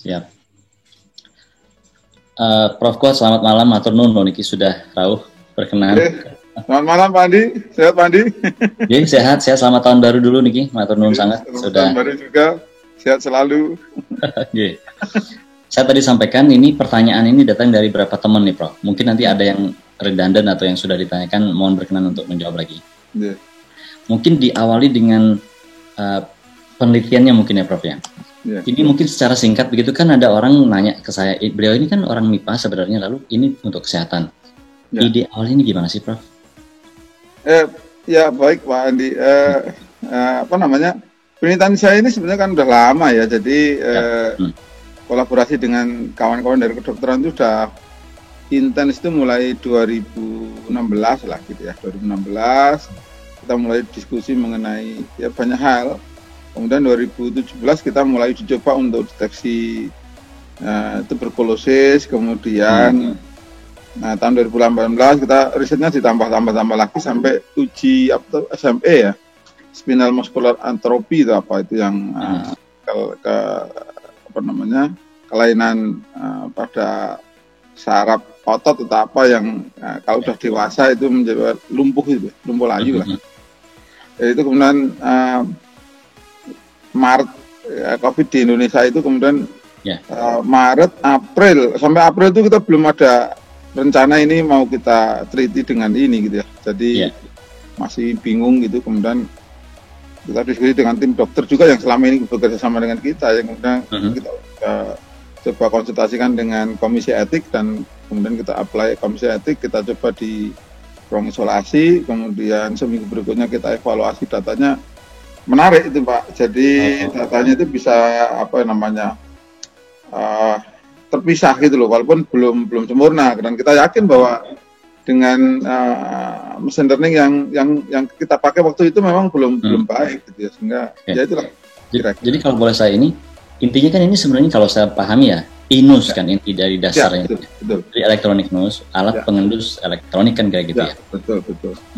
Siap. Prof Ko, selamat malam, matur nuwun niki sudah rawuh berkenan. Selamat malam Pak Andi, sehat Pak Andi? Jadi sehat, selamat tahun baru dulu niki, matur nuwun sangat. Selamat tahun baru juga, sehat selalu. Saya tadi sampaikan ini pertanyaan ini datang dari beberapa teman nih Prof. Mungkin nanti ada yang redundant atau yang sudah ditanyakan, mohon berkenan untuk menjawab lagi. Mungkin diawali dengan penelitiannya mungkin ya Prof ya. Ini mungkin secara singkat begitu kan ada orang nanya ke saya, beliau ini kan orang MIPA sebenarnya, lalu ini untuk kesehatan. Ide awal ini gimana sih Prof? Ya baik Pak Andi. Penelitian saya ini sebenarnya kan udah lama ya, jadi kolaborasi dengan kawan-kawan dari kedokteran itu sudah intens itu mulai 2016 lah gitu ya. 2016 kita mulai diskusi mengenai ya banyak hal. Kemudian 2017 kita mulai dicoba untuk deteksi tuberkulosis, kemudian tahun 2018 kita risetnya ditambah lagi sampai uji SME ya, spinal muscular atrophy itu apa itu yang kelainan pada saraf otot atau apa yang kalau sudah dewasa itu menjadi lumpuh layu lah. Itu kemudian Maret COVID di Indonesia itu kemudian Maret, April sampai April itu kita belum ada rencana ini mau kita teliti dengan ini gitu ya. Jadi masih bingung gitu. Kemudian kita diskusi dengan tim dokter juga yang selama ini bekerja sama dengan kita, yang kemudian kita coba konsultasikan dengan komisi etik dan kemudian kita apply komisi etik, kita coba di ruang isolasi, kemudian seminggu berikutnya kita evaluasi datanya. Menarik itu Pak, jadi datanya itu bisa terpisah gitu loh, walaupun belum sempurna, dan kita yakin bahwa dengan machine learning yang kita pakai waktu itu memang belum baik gitu ya, sehingga ya itulah. Jadi kalau boleh saya ini, intinya kan ini sebenarnya kalau saya pahami ya, INUS kan inti dari dasarnya, betul. Dari electronic nose, alat pengendus elektronik kan kayak gitu ya. Betul.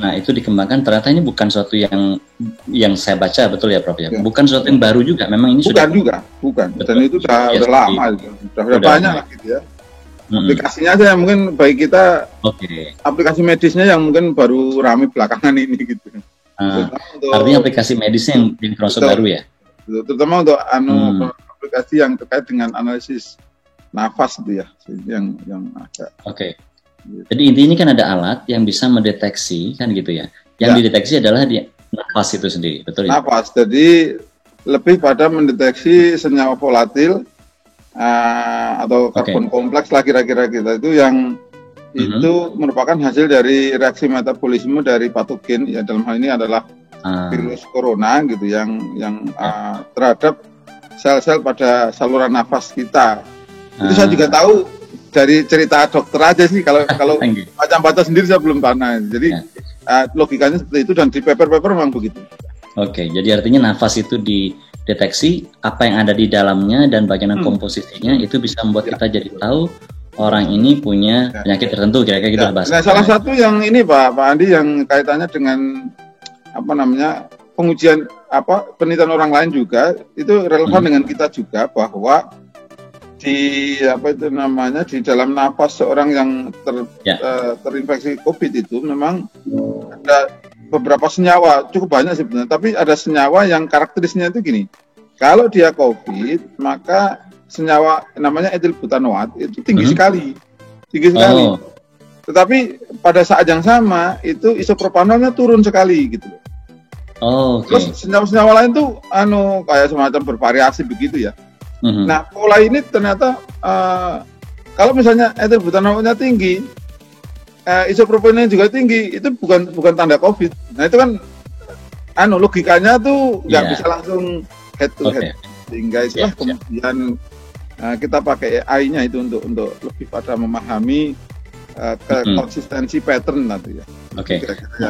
Nah itu dikembangkan, ternyata ini bukan suatu yang saya baca betul ya Prof ya. Bukan suatu yang baru juga, memang ini sudah. Bukan. Dan itu sudah lama, sudah banyak lah gitu ya. Aplikasinya aja yang mungkin bagi kita, aplikasi medisnya yang mungkin baru ramai belakangan ini gitu. Artinya aplikasi medisnya yang termasuk baru ya. Betul, terutama untuk aplikasi yang terkait dengan analisis nafas itu ya, yang ada. Jadi intinya kan ada alat yang bisa mendeteksi kan gitu ya. Yang dideteksi adalah di nafas itu sendiri, betul ya? Nafas, jadi lebih pada mendeteksi senyawa volatil atau karbon kompleks lah kira-kira kita itu yang itu merupakan hasil dari reaksi metabolisme dari patogen ya, dalam hal ini adalah virus corona gitu yang terhadap sel-sel pada saluran nafas kita. Itu saya juga tahu dari cerita dokter aja sih, kalau macam baca sendiri saya belum pernah. Jadi logikanya seperti itu, dan di paper-paper memang begitu. Jadi artinya nafas itu dideteksi, apa yang ada di dalamnya dan bagaimana komposisinya itu bisa membuat kita jadi tahu orang ini punya penyakit tertentu, kira-kira gitu bahasa. Nah, salah satu yang ini Pak Andi yang kaitannya dengan pengujian penelitian orang lain juga itu relevan dengan kita juga, bahwa di di dalam napas seorang yang terinfeksi COVID itu memang ada beberapa senyawa, cukup banyak sebenarnya, tapi ada senyawa yang karakteristiknya itu gini. Kalau dia COVID, maka senyawa namanya etilbutanoat itu tinggi sekali. Tetapi pada saat yang sama itu isopropanolnya turun sekali gitu. Terus senyawa-senyawa lain tuh kayak semacam bervariasi begitu ya. Nah, pola ini ternyata kalau misalnya etilbutanoatnya tinggi, isopropanolnya juga tinggi, itu bukan tanda COVID. Nah, itu kan logikanya tuh nggak bisa langsung head to head. Sehingga itulah kemudian kita pakai AI-nya itu untuk lebih pada memahami konsistensi pattern nanti ya.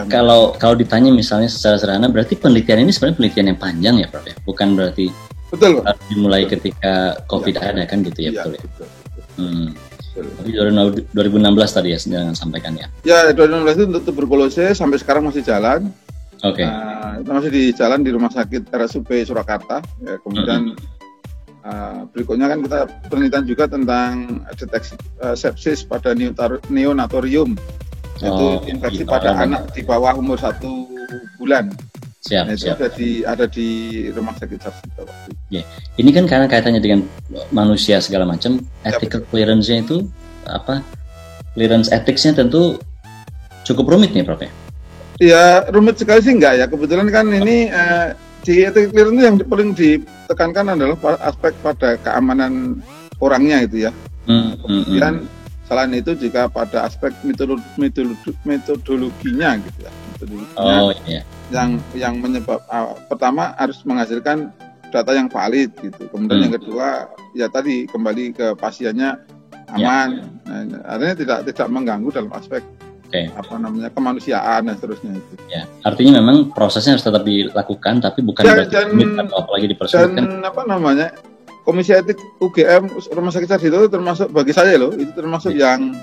Kalau ditanya misalnya secara sederhana, berarti penelitian ini sebenarnya penelitian yang panjang ya Prof ya? Bukan berarti dimulai ketika COVID ada kan gitu ya, betul ya? Tapi 2016 tadi ya jangan sampaikan ya. Ya 2016 itu untuk tuberkulosis sampai sekarang masih jalan. Masih di jalan di Rumah Sakit RSUP Surakarta. Ya, kemudian berikutnya kan kita penelitian juga tentang deteksi sepsis pada neonatorium, yaitu infeksi pada anak di bawah umur 1 bulan. Siap, nah, itu siap. Ada di rumah sakit Sarjito waktu itu. Yeah. Ini kan karena kaitannya dengan manusia segala macam, ethical clearance-nya itu apa? Clearance etiknya tentu cukup rumit nih, Prof. Ya, rumit sekali sih enggak ya. Kebetulan kan ini di ethical clearance yang paling ditekankan adalah aspek pada keamanan orangnya itu ya. Kemudian selain itu juga pada aspek metodologinya gitu ya. Iya. Yang menyebab pertama harus menghasilkan data yang valid gitu. Kemudian yang kedua ya tadi kembali ke pasiennya aman. Nah, artinya tidak mengganggu dalam aspek kemanusiaan dan seterusnya itu. Ya, artinya memang prosesnya harus tetap dilakukan tapi bukan apalagi dipersulit. Dan Komisi Etik UGM Rumah Sakit Sarjito itu termasuk bagi saya loh, itu termasuk yang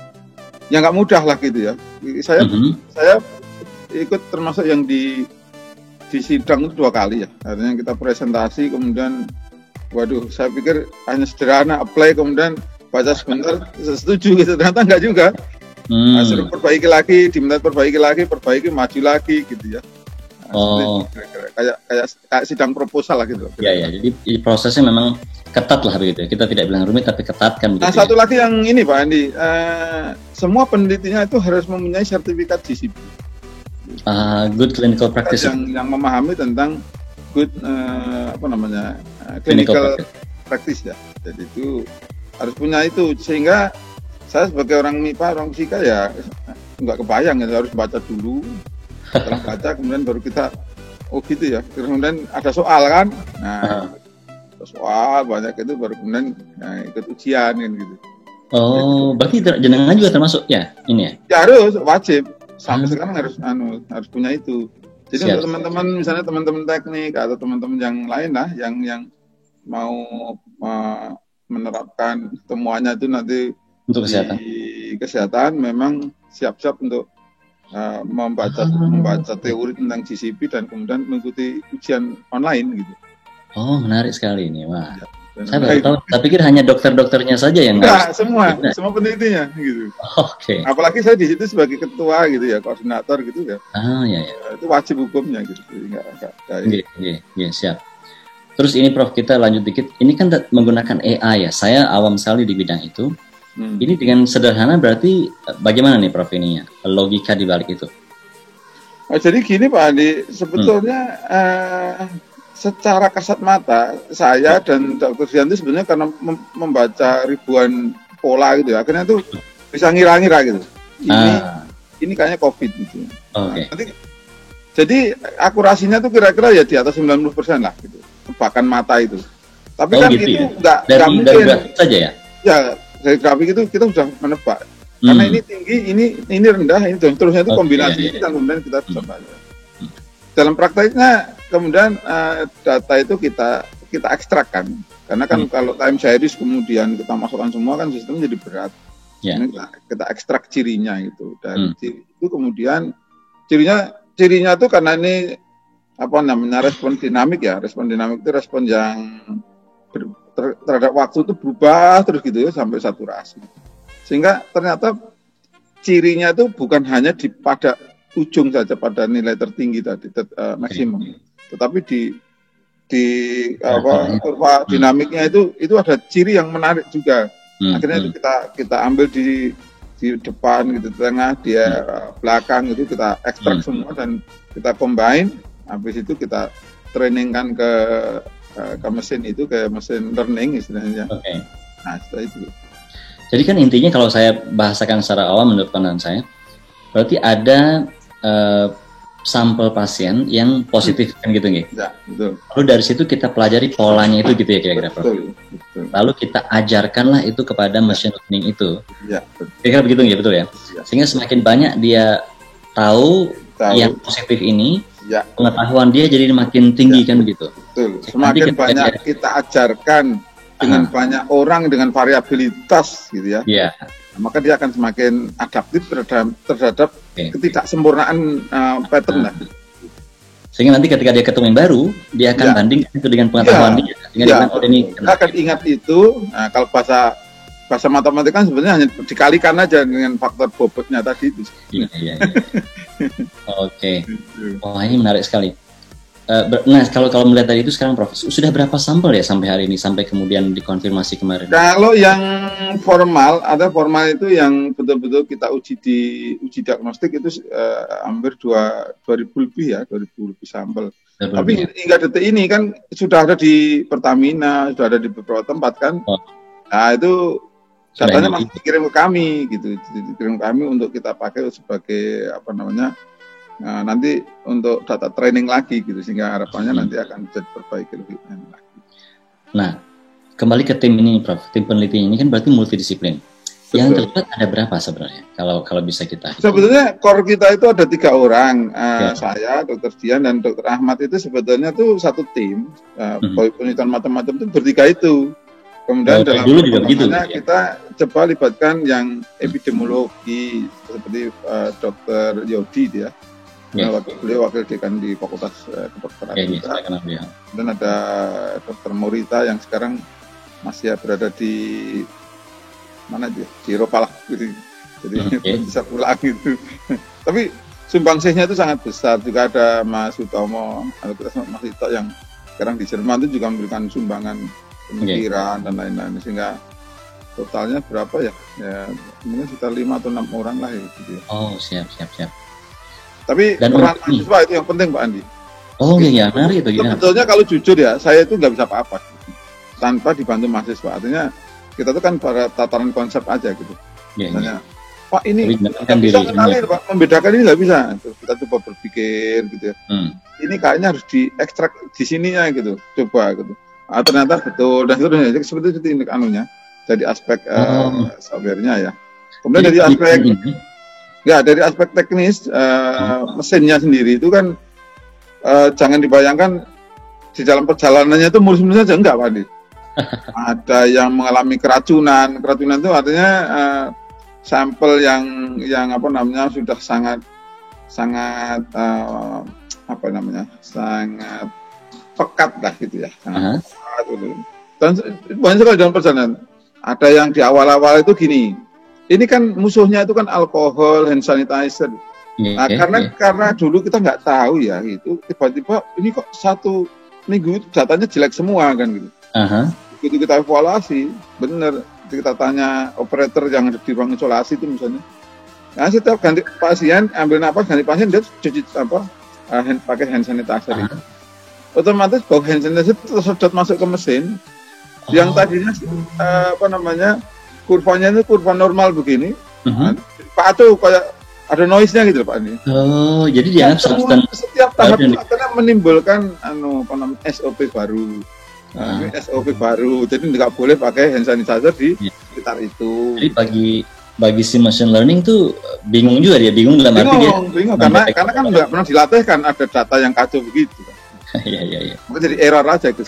nggak mudah lah gitu ya. Saya ikut termasuk yang di sidang itu 2 kali ya. Artinya kita presentasi kemudian saya pikir hanya sederhana apply kemudian baca sebentar setuju gitu, ternyata enggak juga. Suruh perbaiki lagi, diminta perbaiki maju lagi gitu ya. Kayak sidang proposal lah gitu. Ya, jadi prosesnya memang ketat lah begitu ya. Kita tidak bilang rumit tapi ketat kan begitu. Nah, satu lagi yang ini Pak Andi, semua penelitinya itu harus mempunyai sertifikat GCP. Good clinical practice. Yang memahami tentang good clinical practice ya. Jadi itu harus punya itu, sehingga saya sebagai orang MIPA, orang fisika ya nggak kebayang ya, harus baca dulu. Setelah baca kemudian baru kita gitu ya. Kemudian ada soal kan. Nah, soal banyak itu baru kemudian ikut ujian kan gitu. Berarti jenengan juga termasuk ya ini ya? Ya harus, wajib. Sampai sekarang harus punya itu. Jadi untuk teman-teman, misalnya teman-teman teknik atau teman-teman yang lain lah, yang mau menerapkan temuannya itu nanti untuk kesehatan memang siap-siap untuk membaca teori tentang GCP dan kemudian mengikuti ujian online gitu. Menarik sekali ini, wah. Ya. Saya baru tahu, saya pikir hanya dokter-dokternya saja yang semua penelitinya gitu. Oke. Apalagi saya di situ sebagai ketua gitu ya, koordinator gitu ya. Ya. Itu wajib hukumnya gitu. Iya, siap. Terus ini Prof, kita lanjut dikit. Ini kan menggunakan AI ya. Saya awam sekali di bidang itu. Ini dengan sederhana berarti bagaimana nih Prof ininya? Logika di balik itu. Jadi gini Pak Andi, sebetulnya secara kasat mata saya dan Dr. Dianti sebenarnya karena membaca ribuan pola gitu ya, akhirnya tuh bisa ngira-ngira gitu. Ini kayaknya COVID gitu. Okay. Jadi akurasinya tuh kira-kira ya di atas 90% lah gitu. Bahkan mata itu. Tapi kan gitu itu enggak mungkin. Dari grafik saja ya? Ya, dari grafik itu kita sudah menebak. Karena ini tinggi, ini rendah, ini dan terusnya itu kombinasi itu dan kemudian kita bisa baca. Dalam prakteknya kemudian data itu kita ekstrakkan. Karena kan kalau time series kemudian kita masukkan semua kan sistemnya jadi berat. Ini kita ekstrak cirinya itu. Dan ciri itu kemudian cirinya itu karena ini respon dinamik ya. Respon dinamik itu respon yang terhadap waktu itu berubah terus gitu ya sampai saturasi. Sehingga ternyata cirinya itu bukan hanya pada ujung saja pada nilai tertinggi tadi maksimum, tetapi di kurva dinamiknya itu ada ciri yang menarik juga. Akhirnya itu kita ambil di depan gitu, tengah, di belakang itu kita ekstrak semua dan kita combine. Habis itu kita trainingkan ke mesin itu, ke mesin learning istilahnya. Nah setelah itu. Jadi kan intinya kalau saya bahasakan secara awam menurut pandangan saya, berarti ada sampel pasien yang positif kan gitu nggih? Ya, betul. Lalu dari situ kita pelajari polanya itu gitu ya kira-kira Prof. Betul. Lalu kita ajarkanlah itu kepada machine learning itu. Ya, betul. Kira-kira begitu nggih, betul ya? Sehingga semakin banyak dia tahu yang positif ini, pengetahuan dia jadi makin tinggi kan begitu. Betul. Semakin banyak kita ajarkan dengan banyak orang dengan variabilitas gitu ya. Iya. Maka dia akan semakin adaptif terhadap ketidaksempurnaan pattern lah. Sehingga nanti ketika dia ketemu yang baru, dia akan banding itu dengan pengetahuan dia. Sehingga dia bilang, ini kita akan ingat itu. Nah, kalau bahasa matematika kan sebenarnya hanya dikalikan aja dengan faktor bobotnya tadi itu. Iya. Oke. Wah, ini menarik sekali. Nah, kalau melihat tadi itu sekarang Prof, sudah berapa sampel ya sampai hari ini, sampai kemudian dikonfirmasi kemarin? Kalau yang formal, ada formal itu yang betul-betul kita uji diagnostik itu hampir 2.000 lebih ya, 2.000 lebih sampel. Tapi hingga detik ini kan sudah ada di Pertamina, sudah ada di beberapa tempat kan. Nah itu datanya masih dikirim ke kami gitu, dikirim ke kami untuk kita pakai sebagai nanti untuk data training lagi gitu, sehingga harapannya nanti akan bisa diperbaiki lebih lagi. Nah, kembali ke tim ini Prof, tim peneliti ini kan berarti multidisiplin. Betul. Yang terlibat ada berapa sebenarnya? Kalau bisa kita. Sebetulnya core kita itu ada 3 orang, saya, Dr. Dian dan Dr. Ahmad itu sebetulnya tuh satu tim, penelitian macam-macam itu bertiga itu. Kemudian dalam perkembangannya kita coba libatkan yang epidemiologi seperti Dr. Yodi dia. Beliau wakil dekan di Fakultas Kedokteran. Dan ada Dr. Morita yang sekarang masih berada di mana dia? Di Eropa lah. Jadi bisa pulang gitu. Tapi sumbangsihnya itu sangat besar. Juga ada Mas Utomo, Mas Ito yang sekarang di Jerman itu juga memberikan sumbangan pemikiran dan lain-lain, sehingga totalnya berapa ya? Mungkin sekitar 5 atau 6 orang lah gitu. Oh, siap. Tapi peran mahasiswa itu yang penting Pak Andi. Oh iya, menarik itu. Sebetulnya kalau jujur ya, saya itu nggak bisa apa-apa tanpa dibantu mahasiswa. Artinya kita tuh kan pada tataran konsep aja gitu. Misalnya, Pak ini nggak bisa kenalin Pak, membedakan ini nggak bisa. Terus kita coba berpikir gitu ya. Ini kayaknya harus diekstrak di sininya gitu, coba gitu. Ternyata betul dan seterusnya. Seperti itu ini anunya. Dari aspek software-nya ya. Kemudian dari aspek teknis mesinnya sendiri itu kan jangan dibayangkan di dalam perjalanannya itu mulus-mulus saja, enggak Pak Andi. Ada yang mengalami keracunan itu artinya sampel yang sudah sangat pekat lah gitu ya. Sangat pekat gitu. Dan banyak sekali dalam perjalanan. Ada yang di awal-awal itu gini. Ini kan musuhnya itu kan alkohol, hand sanitizer. Nah, karena dulu kita nggak tahu ya gitu, tiba-tiba ini kok 1 minggu itu datanya jelek semua kan gitu. Begitu kita evaluasi, bener kita tanya operator yang ada di ruang isolasi itu misalnya. Nah, setiap ganti pasien, ambil napas ganti pasien dia cuci pakai hand sanitizer itu. Otomatis bau hand sanitizer tersedot masuk ke mesin. Yang tadinya kurvanya itu kurva normal begini, patuh kayak ada noise-nya gitu Pak Andi. Oh, jadi dia setiap tahap itu akhirnya menimbulkan SOP baru. SOP baru, jadi nggak boleh pakai hand sanitizer di sekitar itu. Jadi bagi si machine learning tuh bingung juga dia, bingung karena kan nggak pernah dilatih kan, ada data yang kacau begitu. Iya. Mungkin jadi error aja gitu.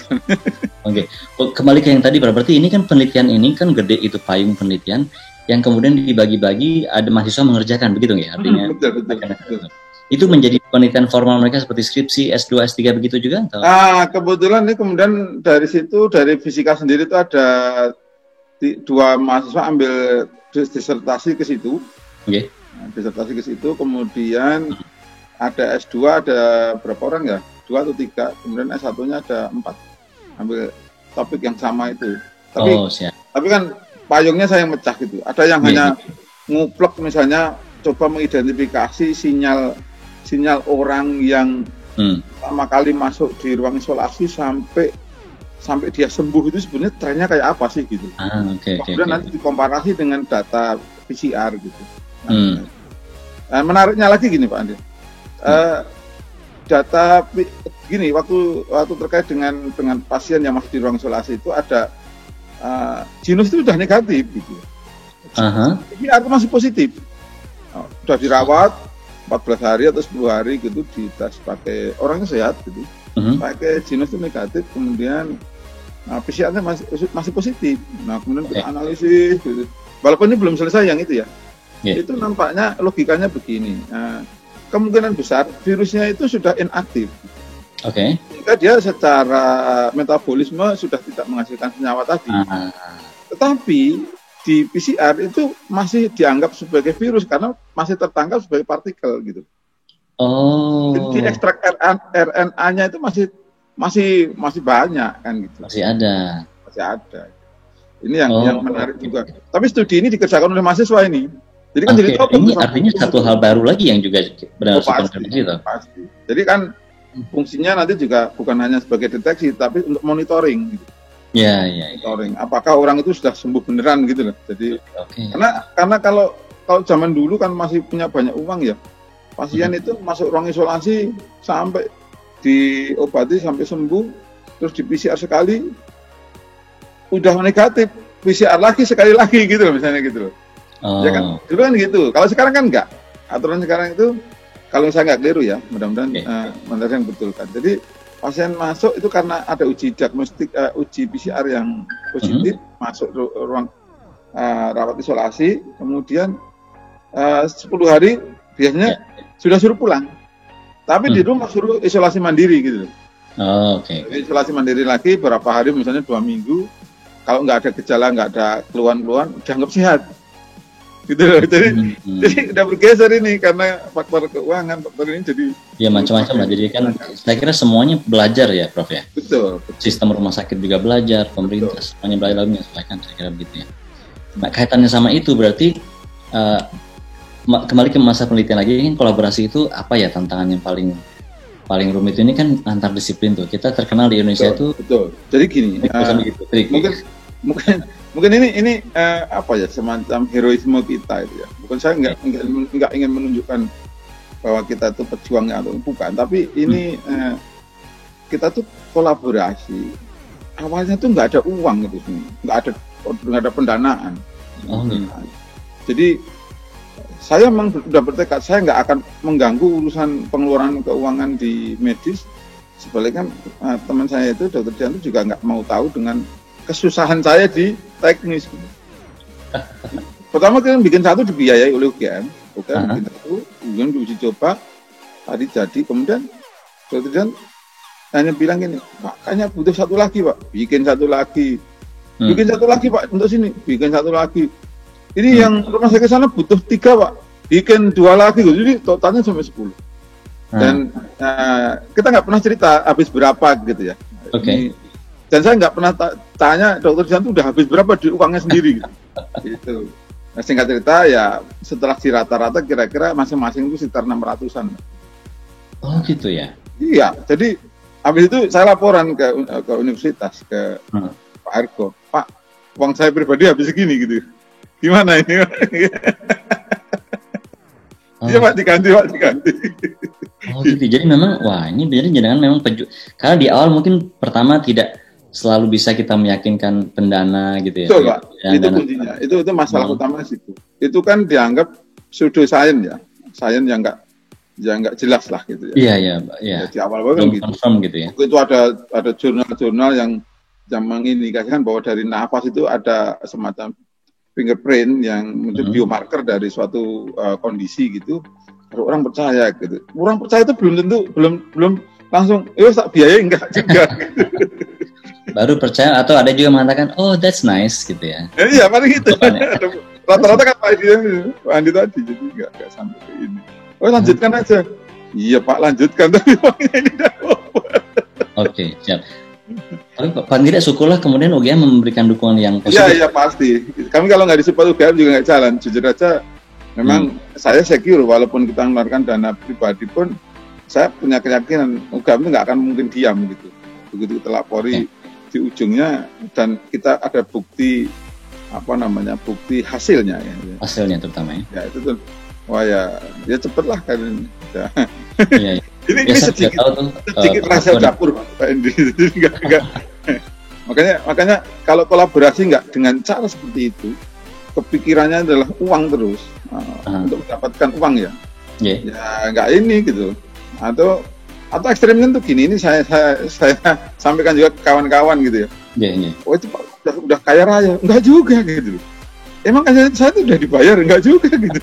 Oke. Kembali ke yang tadi, berarti ini kan penelitian ini kan gede itu payung penelitian yang kemudian dibagi-bagi, ada mahasiswa mengerjakan begitu ya artinya. Betul. Itu menjadi penelitian formal mereka seperti skripsi S2, S3 begitu juga atau? Kebetulan ini kemudian dari situ, dari fisika sendiri itu ada 2 mahasiswa ambil disertasi ke situ. Oke. Disertasi ke situ, kemudian ada S2 ada berapa orang ya? 2 atau 3, kemudian S1-nya ada 4 ambil topik yang sama itu. Tapi kan payungnya saya yang mecah gitu. Ada yang hanya nguplek misalnya coba mengidentifikasi sinyal orang yang pertama kali masuk di ruang isolasi sampai dia sembuh itu sebenarnya trennya kayak apa sih gitu. Kemudian nanti dikomparasi dengan data PCR gitu. Nah, menariknya lagi gini Pak Andi. Data gini waktu terkait dengan pasien yang masih di ruang isolasi itu ada genus itu sudah negatif gitu. PCR itu masih positif. Sudah dirawat 14 hari atau 10 hari gitu, dites pakai orangnya sehat gitu. Pakai genus itu negatif, kemudian PCR-nya masih positif. Nah, kemudian kita analisis gitu. Walaupun ini belum selesai yang itu ya. Itu nampaknya logikanya begini. Kemungkinan besar virusnya itu sudah inaktif. Oke. Jika dia secara metabolisme sudah tidak menghasilkan senyawa tadi. Tetapi di PCR itu masih dianggap sebagai virus karena masih tertangkap sebagai partikel gitu. Di ekstrak RNA-nya itu masih banyak kan gitu. Masih ada. Ini yang menarik juga. Tapi studi ini dikerjakan oleh mahasiswa ini. Jadi kan jadi ini artinya satu hal baru lagi yang juga berdasarkan pasti. Jadi kan fungsinya nanti juga bukan hanya sebagai deteksi, tapi untuk monitoring. Gitu. Ya. Monitoring. Apakah orang itu sudah sembuh beneran gitu loh. Jadi karena kalau zaman dulu kan masih punya banyak uang ya, pasien itu masuk ruang isolasi sampai diobati sampai sembuh, terus di PCR sekali, udah negatif, PCR lagi sekali lagi gitu loh misalnya gitu loh. Ya kan, dulu kan gitu. Kalau sekarang kan enggak. Aturan sekarang itu kalau saya nggak keliru ya, mudah-mudahan yang betul kan. Jadi pasien masuk itu karena ada uji diagnostik, uji PCR yang positif, masuk ruang rawat isolasi, kemudian 10 hari biasanya sudah suruh pulang. Tapi di rumah suruh isolasi mandiri gitu. Isolasi mandiri lagi berapa hari, misalnya 2 minggu. Kalau nggak ada gejala, nggak ada keluhan-keluhan, dianggap sehat. Gitu loh. Jadi udah bergeser ini karena faktor keuangan, faktor ini jadi macam-macam lah. Jadi kan saya kira semuanya belajar ya, Prof ya. Betul. Sistem rumah sakit juga belajar, pemerintah semuanya belajar menyesuaikan, saya kira begitu ya. Nah, kaitannya sama itu berarti kembali ke masa penelitian lagi, kan kolaborasi itu apa ya tantangan yang paling rumit ini kan antar disiplin tuh. Kita terkenal di Indonesia betul. Jadi gini, mungkin ini apa ya, semacam heroisme kita itu ya. Bukan saya nggak ingin menunjukkan bahwa kita tuh pejuangnya atau bukan, tapi ini kita tuh kolaborasi. Awalnya tuh nggak ada uang gitu, nggak ada pendanaan. Jadi saya memang sudah bertekad, saya nggak akan mengganggu urusan pengeluaran keuangan di medis. Sebaliknya teman saya itu, Dr. Dian itu juga nggak mau tahu dengan kesusahan saya di teknis. Pertama kita bikin satu dibiayai oleh UGM, bikin satu, kemudian diuji coba, tadi jadi, kemudian Dr. Dian hanya bilang gini, Pak, kayaknya butuh satu lagi Pak, bikin satu lagi, bikin satu lagi Pak, untuk sini, bikin satu lagi. Ini yang rumah sakit sana butuh 3 Pak, bikin 2 lagi, jadi totalnya sampai 10. Dan kita nggak pernah cerita habis berapa gitu ya. Dan saya nggak pernah tanya Dr. Dian itu udah habis berapa di uangnya sendiri gitu. Nah, singkat cerita ya setelah di rata-rata kira-kira masing-masing itu sekitar 600-an. Oh gitu ya? Iya, jadi habis itu saya laporan ke universitas, ke Pak Argo, Pak, uang saya pribadi habis segini gitu. Gimana ini? Iya Pak, diganti. Oh gitu, jadi memang, ini jangan memang karena di awal mungkin pertama tidak selalu bisa kita meyakinkan pendana gitu ya. Betul Pak, itu kuncinya, itu masalah utama situ. Itu kan dianggap pseudo science ya, science yang nggak jelas lah gitu ya. Iya. Di awal-awal kan gitu. Confirm gitu ya. Itu ada jurnal-jurnal yang mengindikasikan bahwa dari nafas itu ada semacam fingerprint yang menjadi biomarker dari suatu kondisi gitu. Baru orang percaya gitu. Orang percaya itu belum langsung tak biaya enggak juga. Baru percaya, atau ada juga mengatakan that's nice gitu ya. Iya, mari gitu. Rata-rata kan Pak Andi tadi, jadi enggak sampai ke ini. Lanjutkan aja. Iya Pak, lanjutkan, tapi uangnya ini dah. Oke, siap. Tapi paling tidak syukurlah kemudian UGM memberikan dukungan yang positif. Iya pasti. Kami kalau nggak disupport UGM juga nggak jalan. Jujur aja, memang saya secure walaupun kita mengeluarkan dana pribadi pun, saya punya keyakinan UGM itu nggak akan mungkin diam gitu. Begitu kita lapori di ujungnya dan kita ada bukti bukti hasilnya ya. Hasilnya terutama ya. Ya itu tuh. Wah ya cepatlah kan. Iya. Ini sedikit rahasia dapur Pak Endi. Makanya kalau kolaborasi nggak dengan cara seperti itu, kepikirannya adalah uang terus untuk mendapatkan uang ya. Ya nggak ini gitu. Atau ekstrimnya tuh gini, ini saya sampaikan juga ke kawan-kawan gitu ya. Oh itu Pak udah kaya raya, enggak juga gitu. Emang kan saya itu udah dibayar, enggak juga gitu.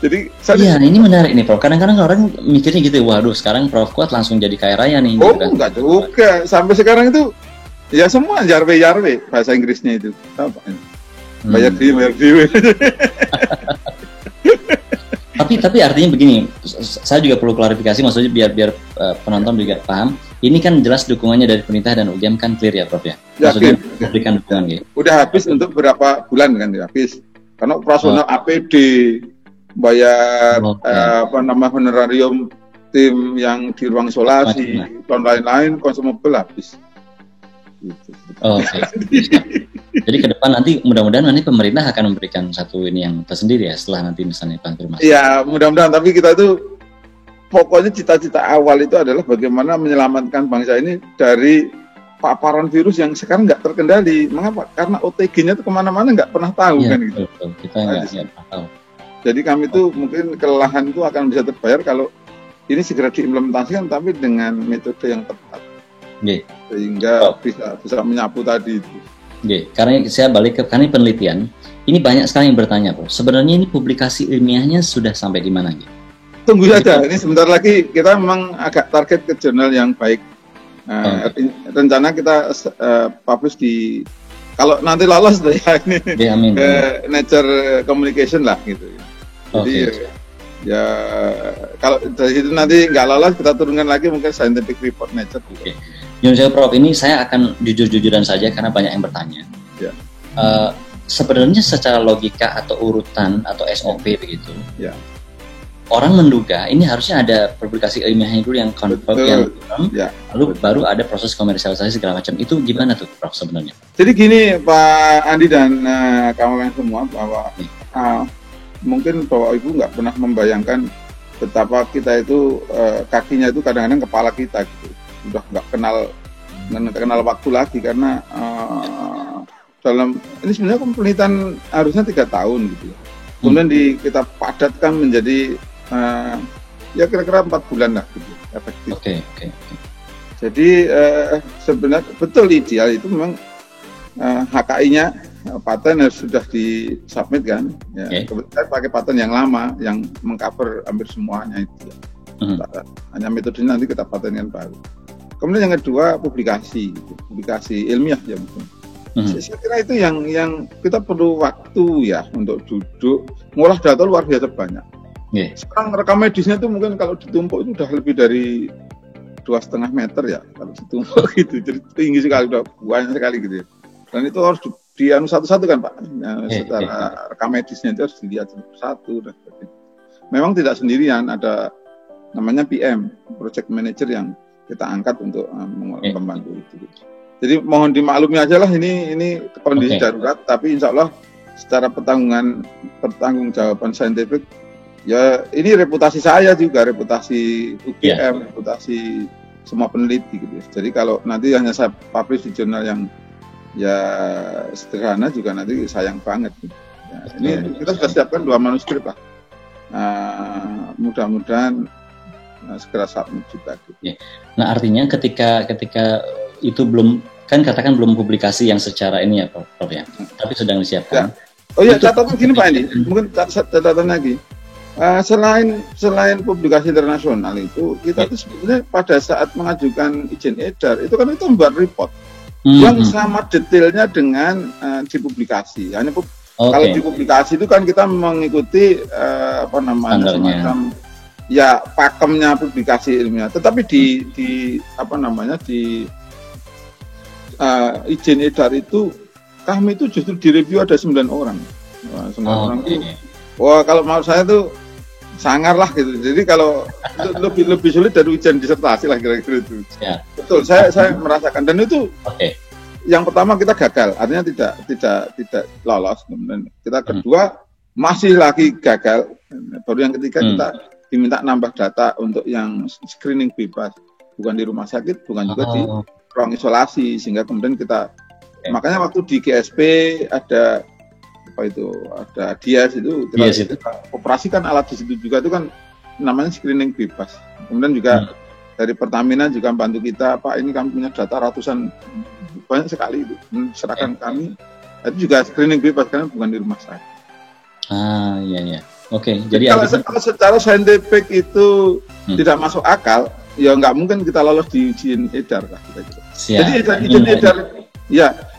Jadi iya, ini menarik nih Prof. Kadang-kadang orang mikirnya gitu, waduh sekarang Prof Kuat langsung jadi kaya raya nih. Oh gitu, enggak juga. Sampai sekarang itu ya semua jarwe bahasa Inggrisnya itu. Apa? Bayar duit. Tapi artinya begini, saya juga perlu klarifikasi, maksudnya biar penonton juga paham. Ini kan jelas dukungannya dari pemerintah dan UGM kan clear ya Prof ya. Maksudnya memberikan dukungan gitu. Udah habis untuk berapa bulan kan habis. Karena operasional APD, bayar honorarium tim yang di ruang isolasi, dan lain-lain, konsumable habis. Gitu. Oke. Jadi ke depan nanti mudah-mudahan nanti pemerintah akan memberikan satu ini yang tersendiri ya setelah nanti misalnya konfirmasi. Iya, mudah-mudahan. Tapi kita itu pokoknya cita-cita awal itu adalah bagaimana menyelamatkan bangsa ini dari paparan virus yang sekarang nggak terkendali. Mengapa? Karena OTG-nya itu kemana-mana nggak pernah tahu kan gitu. Betul. Kita nggak pernah tahu. Jadi kami itu mungkin kelelahan itu akan bisa terbayar kalau ini segera diimplementasikan tapi dengan metode yang tepat. Sehingga bisa menyapu tadi itu. Karena saya balik ke karena penelitian, ini banyak sekali yang bertanya, Bro. Sebenarnya ini publikasi ilmiahnya sudah sampai di mana gitu? Tunggu saja, ini sebentar lagi kita memang agak target ke jurnal yang baik. Rencana kita publish di, kalau nanti lolos ya ini Nature Communication lah gitu. Jadi ya kalau dari itu nanti nggak lolos kita turunkan lagi mungkin Scientific Report Nature. Nyun Prof, ini saya akan jujur-jujuran saja karena banyak yang bertanya. Ya. Sebenarnya secara logika atau urutan atau SOP begitu. Ya. Orang menduga ini harusnya ada publikasi ilmiahnya dulu yang confirm, lalu baru ada proses komersialisasi segala macam. Itu gimana tuh Prof sebenarnya? Jadi gini Pak Andi dan kawan-kawan semua bahwa mungkin Bapak Ibu nggak pernah membayangkan betapa kita itu kakinya itu kadang-kadang kepala kita gitu. Udah nggak kenal waktu lagi karena dalam ini sebenarnya penelitian harusnya 3 tahun gitu. Kemudian kita padatkan menjadi ya kira-kira 4 bulan lah gitu, efektif. Oke. Jadi sebenarnya betul ideal itu memang HKI-nya paten harus sudah disubmit kan. Ya, kebetulan pakai paten yang lama yang mengcover hampir semuanya itu. Hanya metodenya nanti kita patenkan baru. Kemudian yang kedua publikasi ilmiah ya mungkin. Saya kira itu yang kita perlu waktu ya untuk duduk ngolah data luar biasa banyak. Sekarang rekam medisnya itu mungkin kalau ditumpuk itu udah lebih dari 2,5 meter ya kalau ditumpuk gitu, jadi tinggi sekali, udah banyak sekali gitu ya. Dan itu harus dianu satu-satu kan Pak. Secara rekam medisnya itu harus dilihat satu dan sebagainya. Memang tidak sendirian, ada namanya PM, Project Manager yang kita angkat untuk membantu itu. Jadi mohon dimaklumi aja lah ini kondisi darurat, tapi insya Allah secara pertanggungjawaban saintifik ya ini reputasi saya juga, reputasi UGM, reputasi semua peneliti gitu. Jadi kalau nanti hanya saya publish di jurnal yang ya sederhana juga nanti sayang banget. Ya, ini kita sudah siapkan 2 manuskrip lah. Mudah-mudahan segera submit juga. Gitu. Nah artinya ketika itu belum kan katakan belum publikasi yang secara ini ya Prof ya, tapi sedang disiapkan. Ya. Oh iya, catatan gini Pak ini, mungkin catatan lagi. Selain publikasi internasional itu, kita itu sebenarnya pada saat mengajukan izin edar itu kan itu membuat report yang sama detailnya dengan dipublikasi. Hanya kalau dipublikasi itu kan kita mengikuti semacam ya pakemnya publikasi ilmiah. Tetapi di izin edar itu kami itu justru direview ada 9 orang. 9 orang itu. Wah kalau menurut saya tuh sangar lah gitu. Jadi kalau lebih sulit dari ujian disertasi lah kira-kira itu. Ya. Betul, saya merasakan dan itu yang pertama kita gagal, artinya tidak lolos. Kemudian kita kedua masih lagi gagal. Baru yang ketiga kita diminta nambah data untuk yang screening bebas, bukan di rumah sakit, bukan juga di ruang isolasi, sehingga kemudian kita makanya waktu di GSP ada DIAS itu kita operasikan alat di situ juga, itu kan namanya screening bebas. Kemudian juga dari Pertamina juga bantu kita, Pak ini kami punya data ratusan, banyak sekali itu, serahkan kami. Itu juga screening bebas karena bukan di rumah sakit. Iya. Jadi kalau secara saintifik itu tidak masuk akal, ya nggak mungkin kita lolos di izin edar lah. Jadi izin edar,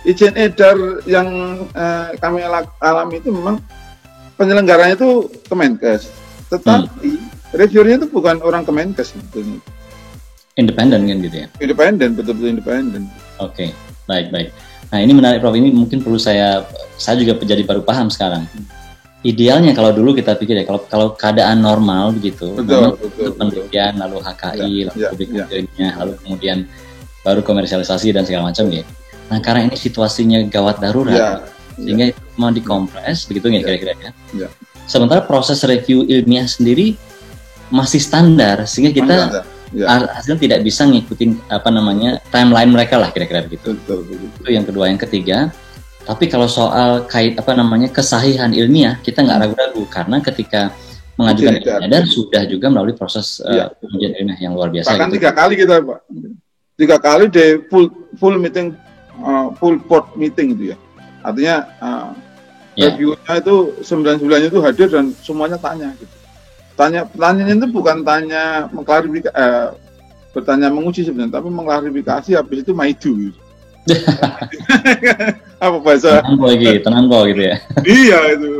izin edar yang kami alami itu memang penyelenggaranya itu Kemenkes, tetapi reviewernya itu bukan orang Kemenkes sebetulnya. Independen kan gitu ya? Independen, betul-betul independen. Oke, baik. Nah ini menarik Prof, ini mungkin perlu saya juga jadi baru paham sekarang. Idealnya kalau dulu kita pikir ya, kalau keadaan normal begitu, betul. Penelitian, lalu HKI, lalu publikasinya, lalu kemudian baru komersialisasi dan segala macam ya. Nah karena ini situasinya gawat darurat, sehingga mau dikompres begitu nggak kira-kira ya? Sementara proses review ilmiah sendiri masih standar, sehingga kita hasilnya tidak bisa ngikutin timeline mereka lah kira-kira begitu. Betul. Itu yang kedua. Yang ketiga, tapi kalau soal kesahihan ilmiah kita nggak ragu-ragu, karena ketika mengajukan edar sudah juga melalui proses ujian ilmiah yang luar biasa. Bahkan 3 kali kita Pak, 3 kali di full meeting, full board meeting itu ya. Artinya reviewnya itu 9 itu hadir dan semuanya tanya gitu. Pertanyaannya itu bukan tanya mengklarifikasi, bertanya menguji sebenarnya, tapi mengklarifikasi, habis itu maidu gitu. Apa bahasa? Tenang kok gitu ya. Iya itu.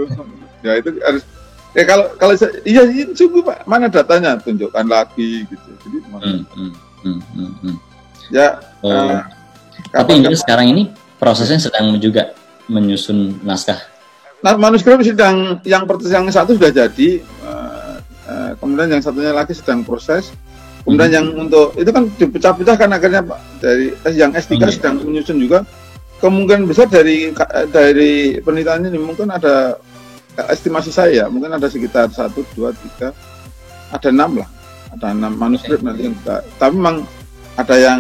Ya itu harus. Ya kalau ini sungguh Pak, mana datanya? Tunjukkan lagi gitu. Jadi tapi ini sekarang ini prosesnya sedang juga menyusun naskah. Nah, manuskrip sedang yang satu sudah jadi. Kemudian yang satunya lagi sedang proses. Kemudian yang untuk itu kan dipecah-pecah kan akhirnya Pak, dari yang S3 sedang menyusun juga. Kemungkinan besar dari penelitian ini mungkin ada, estimasi saya mungkin ada sekitar 1, 2, 3, ada 6 lah, ada 6 manuskrip nanti yang kita. Tapi memang ada yang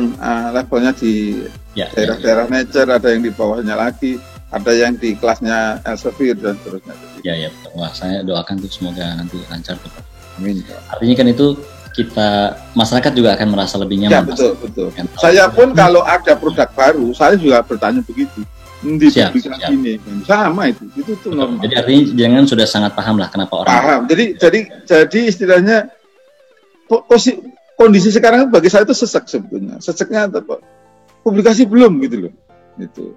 levelnya di daerah-daerah Nature, ada yang di bawahnya lagi, ada yang di kelasnya Elsevier dan seterusnya. Ya, wah saya doakan tuh semoga nanti lancar tuh Pak. Amin. Artinya kan itu masyarakat juga akan merasa lebih nyaman. Ya betul. Saya pun kalau ada produk baru, saya juga bertanya begitu. Siap. Ini sama itu tuh normal. Jadi artinya jangan sudah sangat paham lah kenapa orang. Paham. Jadi istilahnya kondisi sekarang bagi saya itu sesek sebetulnya. Seseknya apa? Publikasi belum gitu loh.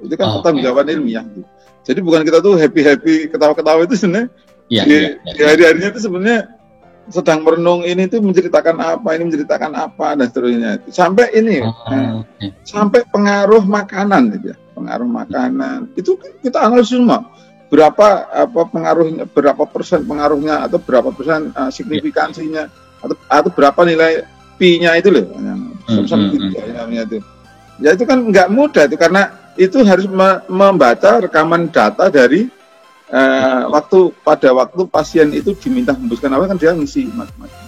Itu kan pertanggungjawaban ilmiah gitu. Jadi bukan kita tuh happy ketawa-ketawa itu sebenarnya. Di hari-harinya itu sebenarnya sedang merenung, ini tuh menceritakan apa dan seterusnya. Sampai ini sampai pengaruh makanan gitu ya. Pengaruh makanan itu kita analisis semua. Berapa pengaruhnya, berapa persen pengaruhnya, atau berapa persen signifikansinya, atau berapa nilai P-nya itu loh yang namanya itu. Ya itu kan nggak mudah itu, karena itu harus membaca rekaman data dari pada waktu pasien itu diminta hembuskan apa, kan dia ngisi macam-macam.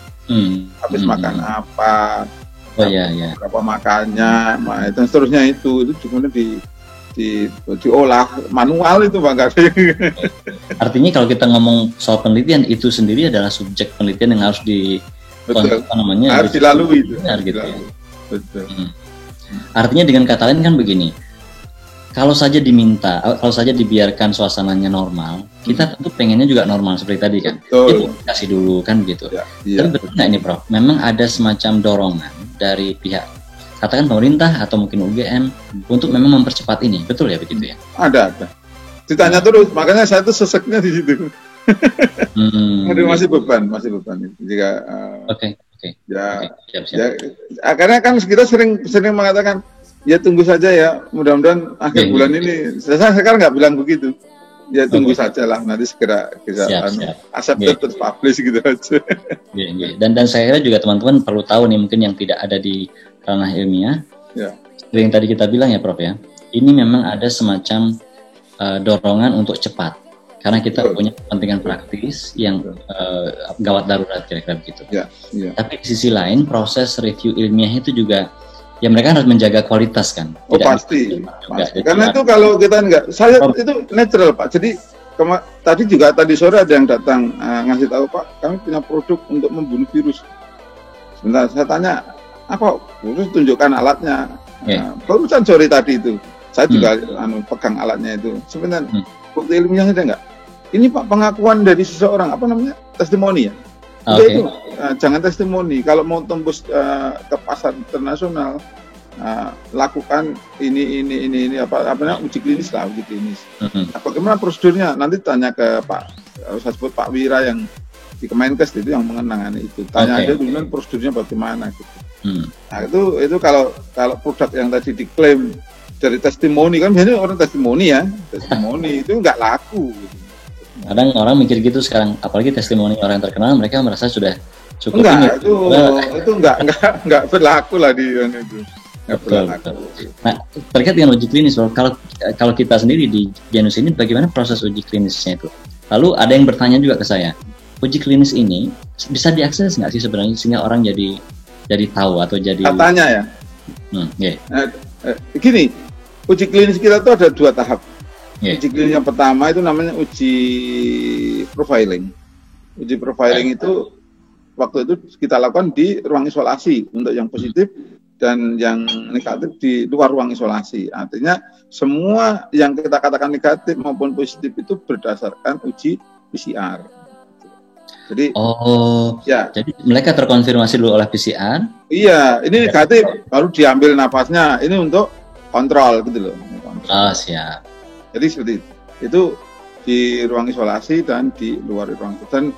Habis makan apa, berapa makannya, dan seterusnya itu kemudian diolah manual itu Bang Karim. Artinya kalau kita ngomong soal penelitian, itu sendiri adalah subjek penelitian yang harus harus dilalui itu. Betul. Artinya dengan kata lain kan begini. Kalau saja dibiarkan suasananya normal, kita tentu pengennya juga normal seperti tadi kan. Itu kasih dulu kan begitu. Tapi betul nggak ini Prof? Memang ada semacam dorongan dari pihak, katakan pemerintah atau mungkin UGM untuk memang mempercepat ini, betul ya begitu ya? Ada. Ditanya terus, makanya saya tuh seseknya di situ. Masih beban jika. Oke. Karena kan kita sering mengatakan, ya tunggu saja ya, mudah-mudahan akhir bulan ini. Saya sekarang nggak bilang begitu. Ya tunggu saja lah, nanti segera accepted terus publish gitu aja. Dan saya kira juga teman-teman perlu tahu nih, mungkin yang tidak ada di ranah ilmiah. Seperti yang tadi kita bilang ya Prof ya, ini memang ada semacam dorongan untuk cepat. Karena kita punya kepentingan praktis yang gawat darurat kira-kira begitu. Tapi di sisi lain proses review ilmiah itu juga, ya mereka harus menjaga kualitas kan. Pasti. Karena itu kalau kita itu natural Pak. Jadi tadi sore ada yang datang ngasih tahu, Pak, kami punya produk untuk membunuh virus. Sebentar, saya tanya, apa? Terus tunjukkan alatnya. Barusan sore tadi itu, saya juga pegang alatnya itu. Sebenarnya bukti ilmiahnya ada nggak? ini Pak pengakuan dari seseorang, apa namanya, testimoni ya. Okay. Itu jangan testimoni. Kalau mau tembus ke pasar internasional, lakukan ini apa namanya, uji klinis lah, uji klinis. Nah, bagaimana prosedurnya? Nanti tanya ke saya sebut Pak Wira yang di Kemenkes itu yang mengenangani itu. Tanya aja dulu prosedurnya bagaimana gitu. Nah itu kalau produk yang tadi diklaim dari testimoni, kan biasanya orang testimoni itu nggak laku. Gitu. Kadang orang mikir gitu sekarang, apalagi testimoni orang terkenal, mereka merasa sudah cukup. Itu enggak berlaku lah di itu. Betul. Nah, terkait dengan uji klinis, kalau kita sendiri di Genus ini, bagaimana proses uji klinisnya itu? Lalu ada yang bertanya juga ke saya, uji klinis ini bisa diakses nggak sih sebenarnya sehingga orang jadi tahu atau jadi? Katanya ya. Gini, uji klinis kita tuh ada 2 tahap. Uji klinis yang pertama itu namanya uji profiling. Uji profiling itu waktu itu kita lakukan di ruang isolasi untuk yang positif dan yang negatif di luar ruang isolasi. Artinya semua yang kita katakan negatif maupun positif itu berdasarkan uji PCR. Jadi jadi mereka terkonfirmasi dulu oleh PCR. Iya, ini negatif baru diambil napasnya. Ini untuk kontrol gitu loh. Siap. Jadi seperti itu di ruang isolasi dan di luar ruang itu.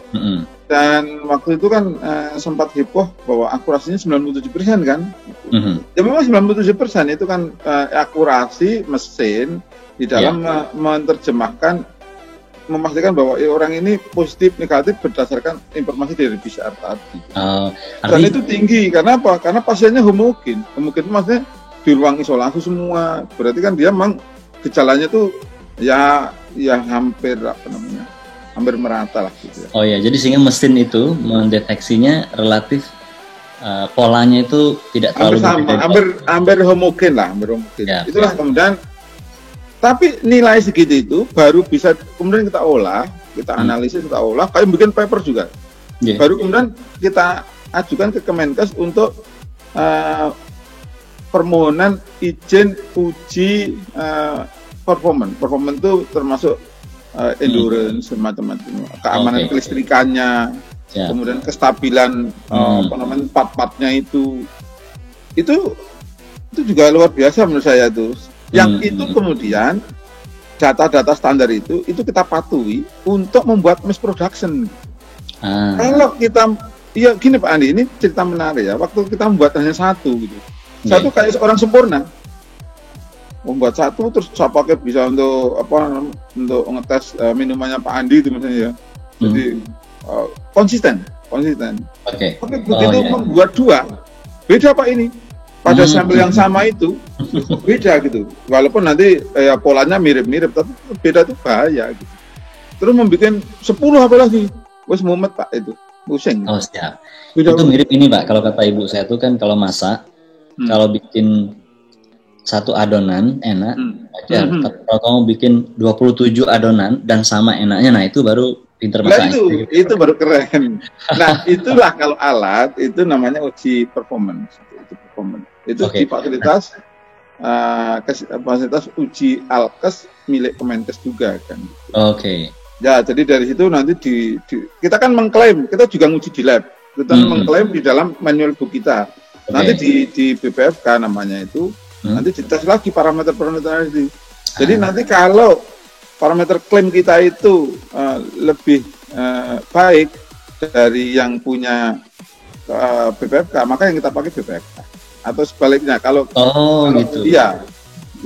Dan waktu itu kan sempat heboh bahwa akurasinya 97% kan. Ya memang 97% itu kan akurasi mesin di dalam menerjemahkan, memastikan bahwa orang ini positif negatif berdasarkan informasi dari PCR tadi. Dan itu tinggi, karena apa? Karena pasiennya homogen. Homogen itu maksudnya di ruang isolasi semua. Berarti kan dia memang gejalanya tuh ya hampir hampir merata lah gitu ya. Jadi sehingga mesin itu mendeteksinya relatif polanya itu tidak terlalu sama, hampir homogen lah, Itulah kemudian, tapi nilai segitu itu baru bisa kemudian kita olah, kita analisis, kita olah, kayak bikin paper juga. Baru kemudian kita ajukan ke Kemenkes untuk permohonan izin uji performance itu termasuk endurance, macam-macam, keamanan kelistrikannya, kemudian kestabilan part-partnya itu juga luar biasa menurut saya tuh. Yang itu kemudian data-data standar itu kita patuhi untuk membuat mass production. Kalau kita, ya gini Pak Andi, ini cerita menarik ya. Waktu kita membuat hanya satu gitu, satu kayak seorang sempurna. Membuat satu terus saya pakai bisa untuk ngetes minumannya Pak Andi itu misalnya ya. Jadi konsisten. Tapi begitu membuat 2, beda Pak ini. Pada sampel yang sama itu beda gitu. Walaupun nanti polanya mirip-mirip, tapi beda itu bahaya gitu. Terus membuat 10 apa lagi? Wes mumet Pak itu. Pusing. Siap. Itu mirip ini Pak, kalau kata ibu saya tuh kan kalau masak, kalau bikin satu adonan enak aja. Kalau kamu bikin 27 adonan dan sama enaknya, nah itu baru pinter masak. Itu baru keren. Nah, itulah kalau alat itu namanya uji performance. Itu di fasilitas uji alkes milik Kemenkes juga kan. Ya, jadi dari situ nanti kita kan mengklaim, kita juga nguji di lab. Kita mengklaim di dalam manual book kita. Nanti di BPFK namanya itu. Nanti dites lagi parameter itu. Jadi nanti kalau parameter klaim kita itu lebih baik dari yang punya BPFK, maka yang kita pakai BPFK. Atau sebaliknya, kalau gitu. Iya.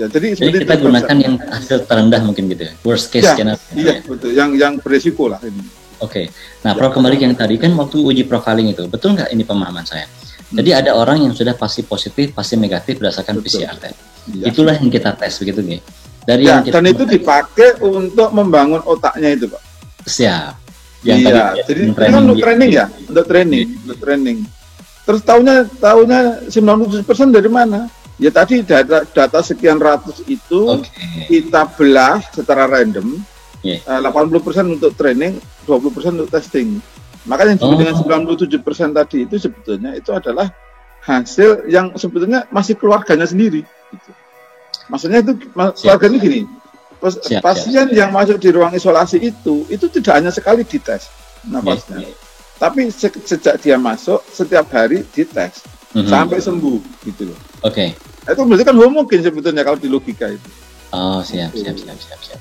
Ya, jadi kita gunakan yang hasil terendah mungkin gitu ya. Worst case scenario. Iya, betul. Yang beresiko lah ini. Nah, Prof, kembali yang tadi kan waktu uji profiling itu, betul nggak ini pemahaman saya? Jadi ada orang yang sudah pasti positif, pasti negatif berdasarkan PCR test. Itulah yang kita tes begitu nih. Dan itu dipakai untuk membangun otaknya itu, Pak. Siap. Jadi itu kan untuk training ya, untuk training. Terus tahunya 97% dari mana? Ya tadi data sekian ratus itu kita belah secara random. 80% untuk training, 20% untuk testing. Maka yang disebut dengan 97% tadi itu sebetulnya itu adalah hasil yang sebetulnya masih keluarganya sendiri. Gitu. Maksudnya itu keluarganya gini, pasien yang masuk di ruang isolasi itu tidak hanya sekali dites nafasnya, tapi sejak dia masuk setiap hari dites sampai sembuh gitu loh. Oke. Itu berarti kan mungkin sebetulnya kalau di logika itu. Oh, siap.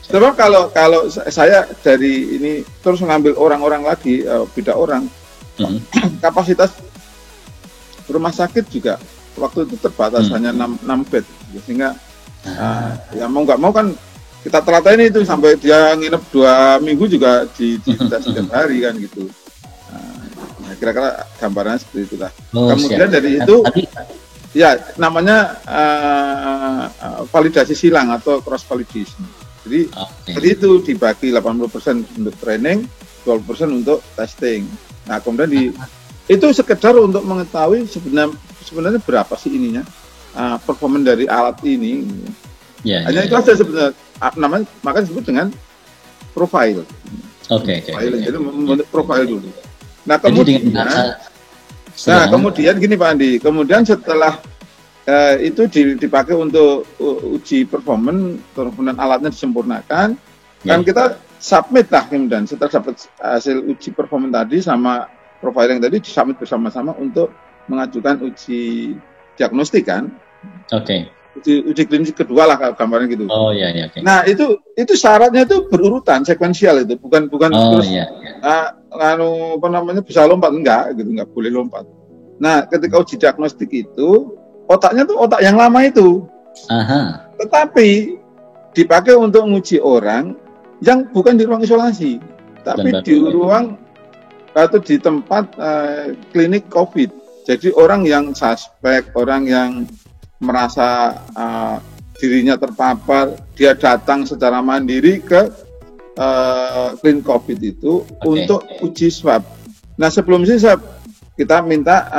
Sebab kalau saya dari ini terus mengambil orang-orang lagi, beda orang, kapasitas rumah sakit juga waktu itu terbatas hanya 6 bed, sehingga ya mau nggak mau kan kita telatain itu sampai dia nginep 2 minggu juga di tes setiap hari kan gitu. Nah, kira-kira gambarannya seperti itulah. Kemudian dari itu ya namanya validasi silang atau cross validation. Jadi jadi itu dibagi 80% untuk training, 20% untuk testing. Nah, kemudian itu sekedar untuk mengetahui sebenarnya berapa sih ininya performa dari alat ini. Hanya itu saja sebenarnya, namanya maka disebut dengan profile. Jadi membentuk profile dulu. Nah, kemudian gini Pak Andi, kemudian setelah itu dipakai untuk uji performance, kemudian alatnya disempurnakan, kan kita submit lah kemudian setelah dapat hasil uji performance tadi sama profiling tadi disubmit bersama-sama untuk mengajukan uji diagnostik kan. Uji klinis kedua lah gambarnya gitu. Nah itu syaratnya itu berurutan sekuensial itu bukan terus apa namanya bisa lompat enggak boleh lompat. Nah ketika uji diagnostik itu otaknya tuh otak yang lama itu. Tetapi dipakai untuk menguji orang yang bukan di ruang isolasi, tapi di ruang atau di tempat klinik COVID. Jadi orang yang suspek, orang yang merasa dirinya terpapar, dia datang secara mandiri ke klinik COVID itu untuk uji swab. Nah sebelum ini kita minta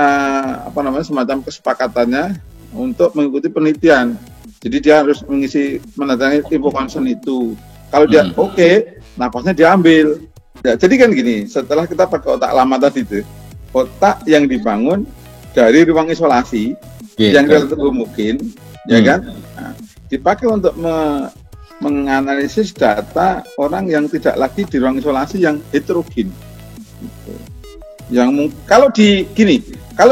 semacam kesepakatannya untuk mengikuti penelitian. Jadi dia harus mengisi menandatangani info consent itu. Kalau dia napasnya diambil. Ya, jadi kan gini, setelah kita pakai otak lama tadi itu, otak yang dibangun dari ruang isolasi yang relatif mungkin, ya kan, dipakai untuk menganalisis data orang yang tidak lagi di ruang isolasi yang heterogen. Gitu. Yang kalau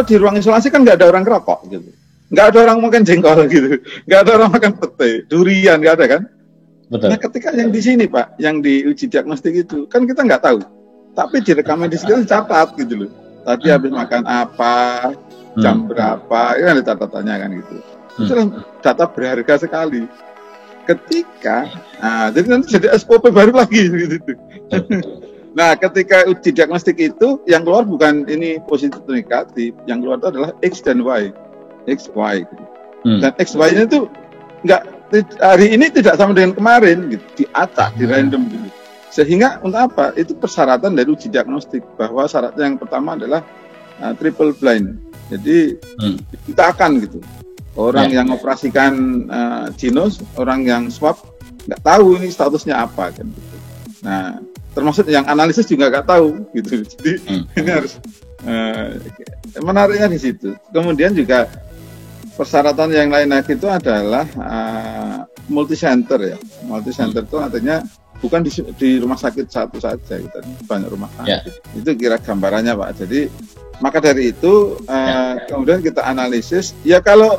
di ruang isolasi kan nggak ada orang rokok gitu, nggak ada orang makan jengkol gitu, nggak ada orang makan pete, durian nggak ada kan. Betul. Nah ketika yang di sini Pak, yang di uji diagnostik itu kan kita nggak tahu, tapi di rekam medis kita catat gitu loh. Tadi habis makan apa, jam berapa, itu ada catatannya kan gitu. Itu data berharga sekali. Ketika, jadi nanti jadi SOP baru lagi gitu. Nah ketika uji diagnostik itu yang keluar bukan ini positif atau negatif, yang keluar itu adalah X dan Y, X, Y. Gitu. Dan X, Y-nya itu nggak hari ini tidak sama dengan kemarin gitu, diacak, di random gitu. Sehingga untuk apa? Itu persyaratan dari uji diagnostik bahwa syaratnya yang pertama adalah triple blind. Jadi kita akan gitu. Orang yang operasikan Ginos, orang yang swab nggak tahu ini statusnya apa kan gitu. Nah, termasuk yang analisis juga nggak tahu gitu. Jadi ini harus menariknya di situ. Kemudian juga persyaratan yang lain lagi itu adalah multi center ya. Multi center itu artinya bukan di rumah sakit satu saja, gitu. Banyak rumah sakit. Itu kira gambarannya Pak. Jadi maka dari itu kemudian kita analisis. Ya kalau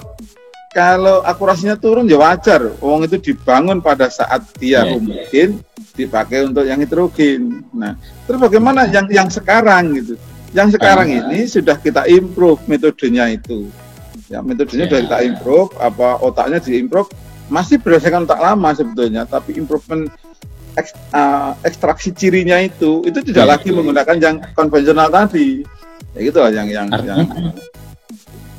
akurasinya turun ya wajar. Wong itu dibangun pada saat dia mungkin dipakai untuk yang heterogen. Nah, terus bagaimana yang sekarang gitu? Yang sekarang ini sudah kita improve metodenya itu. Ya, metodenya sudah kita improve, otaknya diimprove, masih berdasarkan otak lama sebetulnya, tapi improvement ekstraksi cirinya itu tidak lagi menggunakan yang konvensional tadi. Ya gitu lah yang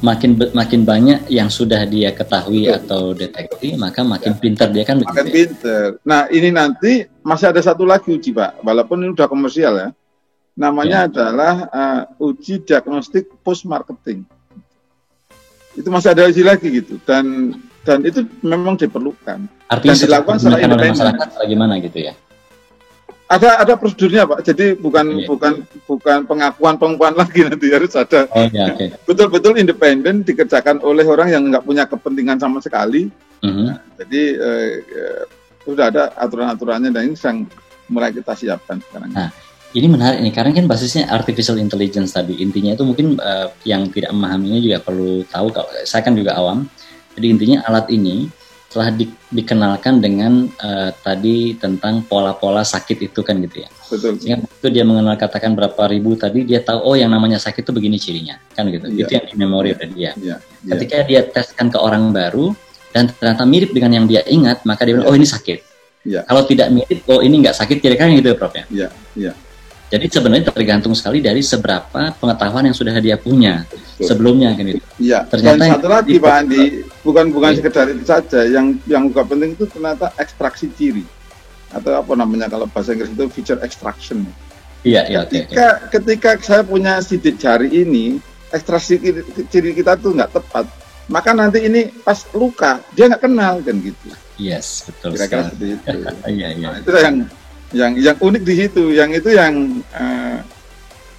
makin banyak yang sudah dia ketahui atau deteksi, maka makin pintar dia kan. Makin pintar. Nah, ini nanti masih ada satu lagi uji Pak, walaupun ini udah komersial ya. Namanya adalah uji diagnostik post marketing. Itu masih ada uji lagi gitu, dan itu memang diperlukan. Artinya dan dilakukan secara independen. Masyarakat bagaimana gitu ya? Ada prosedurnya Pak, jadi bukan pengakuan lagi, nanti harus ada betul-betul independen dikerjakan oleh orang yang nggak punya kepentingan sama sekali. Nah, jadi sudah ada aturan-aturannya dan ini sedang mulai kita siapkan sekarang. Nah, ini menarik nih karena kan basisnya artificial intelligence tadi. Intinya itu mungkin yang tidak memahaminya juga perlu tahu. Kalau saya kan juga awam. Jadi intinya alat ini telah dikenalkan dengan tadi tentang pola-pola sakit itu kan gitu ya. Betul. Sehingga itu dia mengenal katakan berapa ribu tadi dia tahu oh yang namanya sakit itu begini cirinya kan gitu. Itu yang di memori dia. Ketika dia teskan ke orang baru dan ternyata mirip dengan yang dia ingat maka dia bilang oh ini sakit. Kalau tidak mirip oh ini nggak sakit kira-kira gitu ya Prof ya. Jadi sebenarnya tergantung sekali dari seberapa pengetahuan yang sudah dia punya sebelumnya kan itu. Iya. Ternyata dan satu lagi Pak Andi, bukan sekedar itu saja, yang juga penting itu ternyata ekstraksi ciri atau apa namanya kalau bahasa Inggris itu feature extraction. Iya. Ketika saya punya sidik jari ini, ekstraksi ciri kita tuh nggak tepat, maka nanti ini pas luka dia nggak kenal kan gitu. Yes, betul. Kira-kira seperti itu. Iya. Nah, itu yang unik di situ, yang itu yang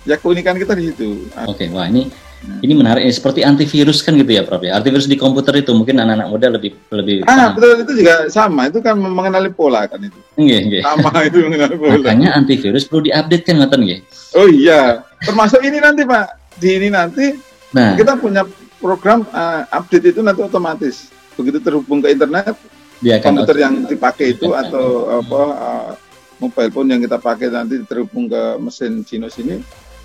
ya keunikan kita di situ. Oke, wah ini menarik. Seperti antivirus kan gitu ya, Prof ya. Antivirus di komputer itu mungkin anak-anak muda lebih. Betul itu juga sama. Itu kan mengenali pola kan itu. Iya. Sama itu mengenali pola. Makanya antivirus perlu diupdate kan, ngoten nggih. Oh iya, termasuk ini nanti Pak. Di ini nanti kita punya program update itu nanti otomatis. Begitu terhubung ke internet, komputer yang dipakai itu atau mobile phone yang kita pakai nanti terhubung ke mesin Jinos ini,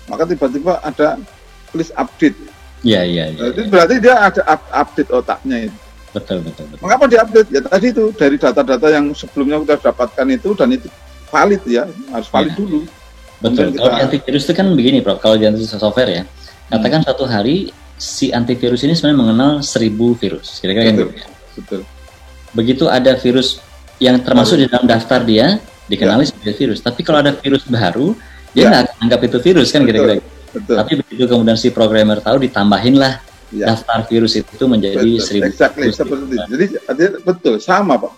maka tiba-tiba ada please update. Iya. Jadi berarti dia ada update otaknya itu. Betul. Mengapa diupdate? Ya tadi itu dari data-data yang sebelumnya kita dapatkan itu dan itu valid ya, harus valid dulu. Betul. Kalau antivirus itu kan begini, Prof. Kalau di antivirus software ya, katakan satu hari si antivirus ini sebenarnya mengenal 1000 virus. Kira-kira gitu. Betul. Begitu ada virus yang termasuk di dalam daftar dia dikenali sebagai virus, tapi kalau ada virus baru dia nggak akan anggap itu virus kan kira-kira. Tapi begitu kemudian si programmer tahu ditambahinlah daftar virus itu menjadi 1000 virus. Seperti itu. Jadi betul sama Pak.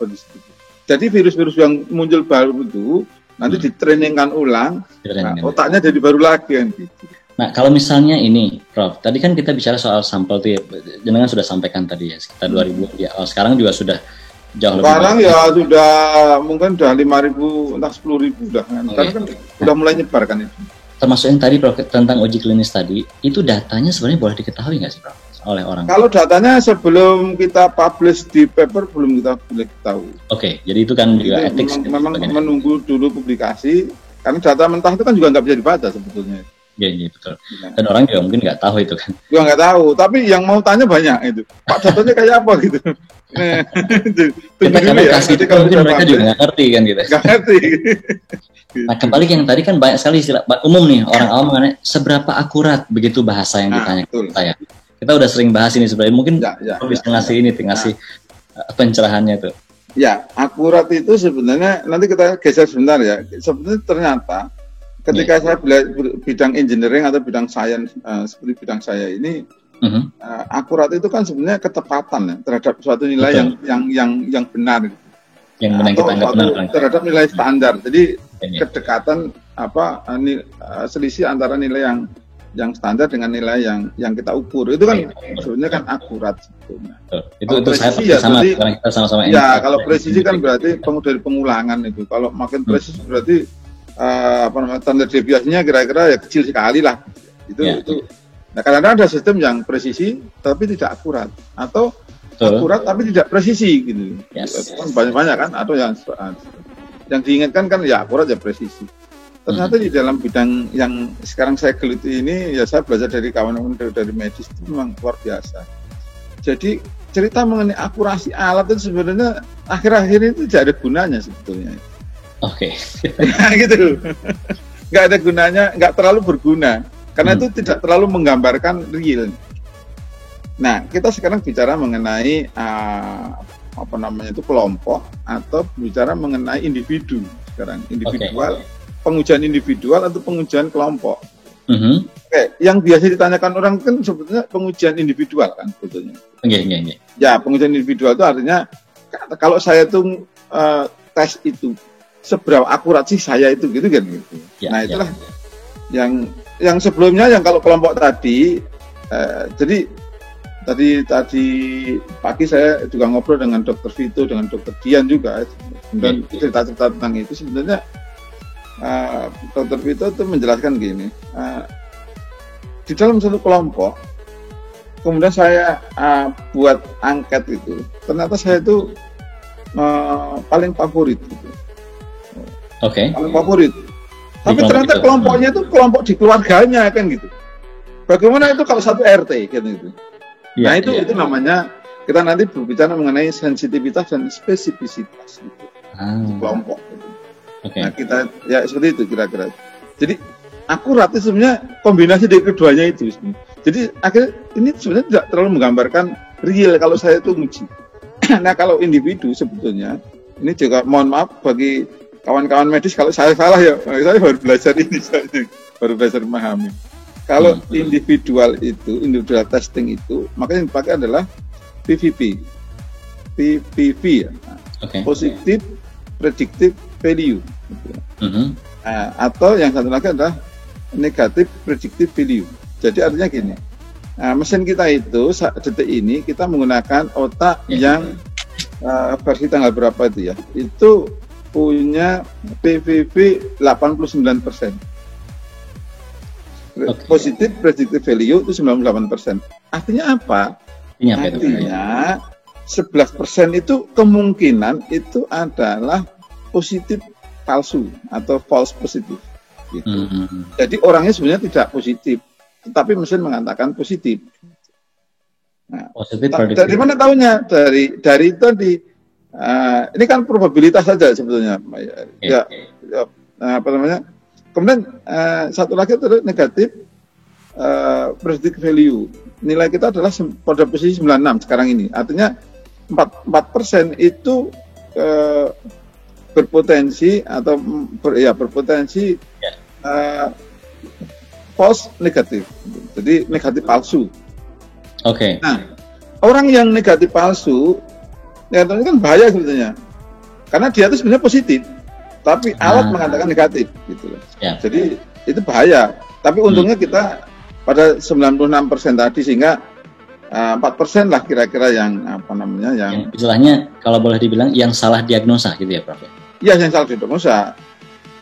Jadi virus-virus yang muncul baru itu nanti ditrainingkan ulang, otaknya jadi baru lagi kan gitu. Nah kalau misalnya ini Prof, tadi kan kita bicara soal sampel tuh ya, jenengan sudah sampaikan tadi ya sekitar 2000 ya. Sekarang juga sudah jauh sekarang lebih ya sudah mungkin udah 5.000 entah 10.000 udah kan. Karena kan udah mulai nyebar kan itu. Termasuk yang tadi Prof tentang uji klinis tadi, itu datanya sebenarnya boleh diketahui nggak sih Prof oleh orang? Kalau datanya sebelum kita publish di paper belum kita boleh tahu. Oke, jadi itu kan juga etik. Memang menunggu dulu publikasi karena data mentah itu kan juga nggak bisa dibaca sebetulnya. Iya betul. Dan orang juga mungkin nggak tahu itu kan. Juga nggak tahu, tapi yang mau tanya banyak itu. Pak contohnya kayak apa gitu. Kita kalau kasih itu mungkin mereka juga nggak ngerti kan gitu. Nggak ngerti. Nah kembali ke yang tadi kan banyak sekali istilah umum nih orang awam mengenai seberapa akurat begitu bahasa yang ditanya saya. Kita udah sering bahas ini sebenarnya mungkin bisa ngasih ini, ngasih pencerahannya tuh. Ya akurat itu sebenarnya nanti kita geser sebentar ya. Sebenarnya ternyata ketika saya bidang engineering atau bidang sains seperti bidang saya ini, akurat itu kan sebenarnya ketepatan ya terhadap suatu nilai yang benar. Yang benar kita anggap benar terhadap nilai standar. Jadi kedekatan selisih antara nilai yang standar dengan nilai yang kita ukur itu kan sebenarnya kan akurat sebetulnya. Itu saya sama karena kita sama-sama. Ya kalau presisi kan berarti dari pengulangan itu. Kalau makin presisi berarti standar deviasinya kira-kira ya kecil sekali lah. Itu. Nah kadang-kadang ada sistem yang presisi tapi tidak akurat atau akurat tapi tidak presisi gitu. Banyak-banyak kan atau yang diinginkan kan ya akurat ya presisi. Ternyata di dalam bidang yang sekarang saya geluti ini ya saya belajar dari kawan-kawan dari medis itu memang luar biasa. Jadi cerita mengenai akurasi alat itu sebenarnya akhir-akhir itu tidak ada gunanya sebetulnya. Oke. Gitu. Nggak ada gunanya, nggak terlalu berguna. Karena itu tidak terlalu menggambarkan real. Nah, kita sekarang bicara mengenai kelompok atau bicara mengenai individu sekarang, individual, pengujian individual atau pengujian kelompok. Yang biasa ditanyakan orang kan sebetulnya pengujian individual kan sebetulnya. Ya, pengujian individual itu artinya kalau saya tuh tes itu seberapa akurat sih saya itu gitu kan gitu. Nah, itulah yang sebelumnya yang kalau kelompok tadi jadi tadi pagi saya juga ngobrol dengan Dr. Vito, dengan Dr. Dian juga, dan cerita-cerita tentang itu. Sebenarnya Dr. Vito itu menjelaskan gini, di dalam satu kelompok, kemudian saya buat angket itu, ternyata saya itu paling favorit gitu. Paling favorit. Tapi ternyata kelompoknya itu kelompok di keluarganya kan gitu. Bagaimana itu kalau satu RT gitu. Nah itu namanya, kita nanti berbicara mengenai sensitivitas dan spesifisitas gitu, di kelompok gitu. Nah kita ya seperti itu kira-kira. Jadi akurat itu sebenarnya kombinasi dari keduanya itu. Jadi akhirnya ini sebenarnya tidak terlalu menggambarkan real kalau saya itu nguji. Nah kalau individu sebetulnya ini juga mohon maaf bagi kawan-kawan medis kalau saya salah ya, saya baru belajar ini, baru belajar memahami. Kalau individual testing itu, maka yang dipakai adalah PVP ya, positive predictive value, gitu. Atau yang satu lagi adalah negative predictive value. Jadi artinya gini, mesin kita itu saat detik ini kita menggunakan otak yang versi tanggal berapa itu ya, itu punya PVV 89%. Positif predictive value itu 98%. Artinya apa? Artinya 11% itu kemungkinan itu adalah positif palsu atau false positif. Gitu. Jadi orangnya sebenarnya tidak positif, tetapi mesin mengatakan positif. Nah, dari mana tahunya? Dari tadi. Ini kan probabilitas saja sebetulnya. Apa namanya? Kemudian satu lagi adalah negatif predictive value. Nilai kita adalah pada posisi 96 sekarang ini. Artinya 4% itu berpotensi atau berpotensi false negatif. Jadi negatif palsu. Nah, orang yang negatif palsu ini kan bahaya sebetulnya. Karena dia itu sebenarnya positif. Tapi alat mengatakan negatif gitu loh. Jadi itu bahaya. Tapi untungnya kita pada 96% tadi, sehingga 4% lah kira-kira yang apa namanya yang istilahnya kalau boleh dibilang yang salah diagnosa gitu ya Prof. Iya, yang salah diagnosa.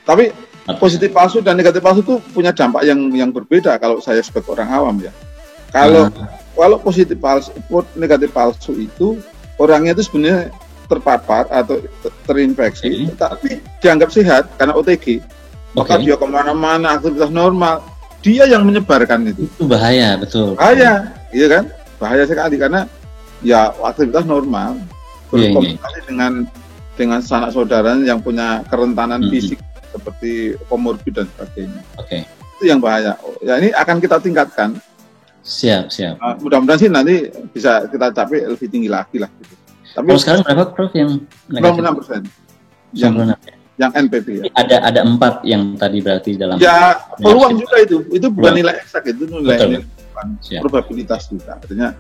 Tapi positif palsu dan negatif palsu itu punya dampak yang berbeda kalau saya sebagai orang awam ya. Kalau positif palsu, negatif palsu itu orangnya itu sebenarnya terpapar atau terinfeksi, tapi dianggap sehat karena OTG, maka dia kemana-mana aktivitas normal, dia yang menyebarkan itu. Itu bahaya, betul. Bahaya, iya kan? Bahaya sekali karena ya aktivitas normal berkomunikasi dengan sanak saudara yang punya kerentanan fisik seperti komorbid dan sebagainya. Itu yang bahaya. Ya ini akan kita tingkatkan. Siap. Mudah-mudahan sih nanti bisa kita capai lebih tinggi lagi lah. Gitu. Tapi kalau sekarang berapa Prof yang negatif? 96%. Yang NPV ya. Ada 4 yang tadi berarti dalam. Ya peluang juga itu bukan nilai eksak, itu nilai probabilitas juga. Artinya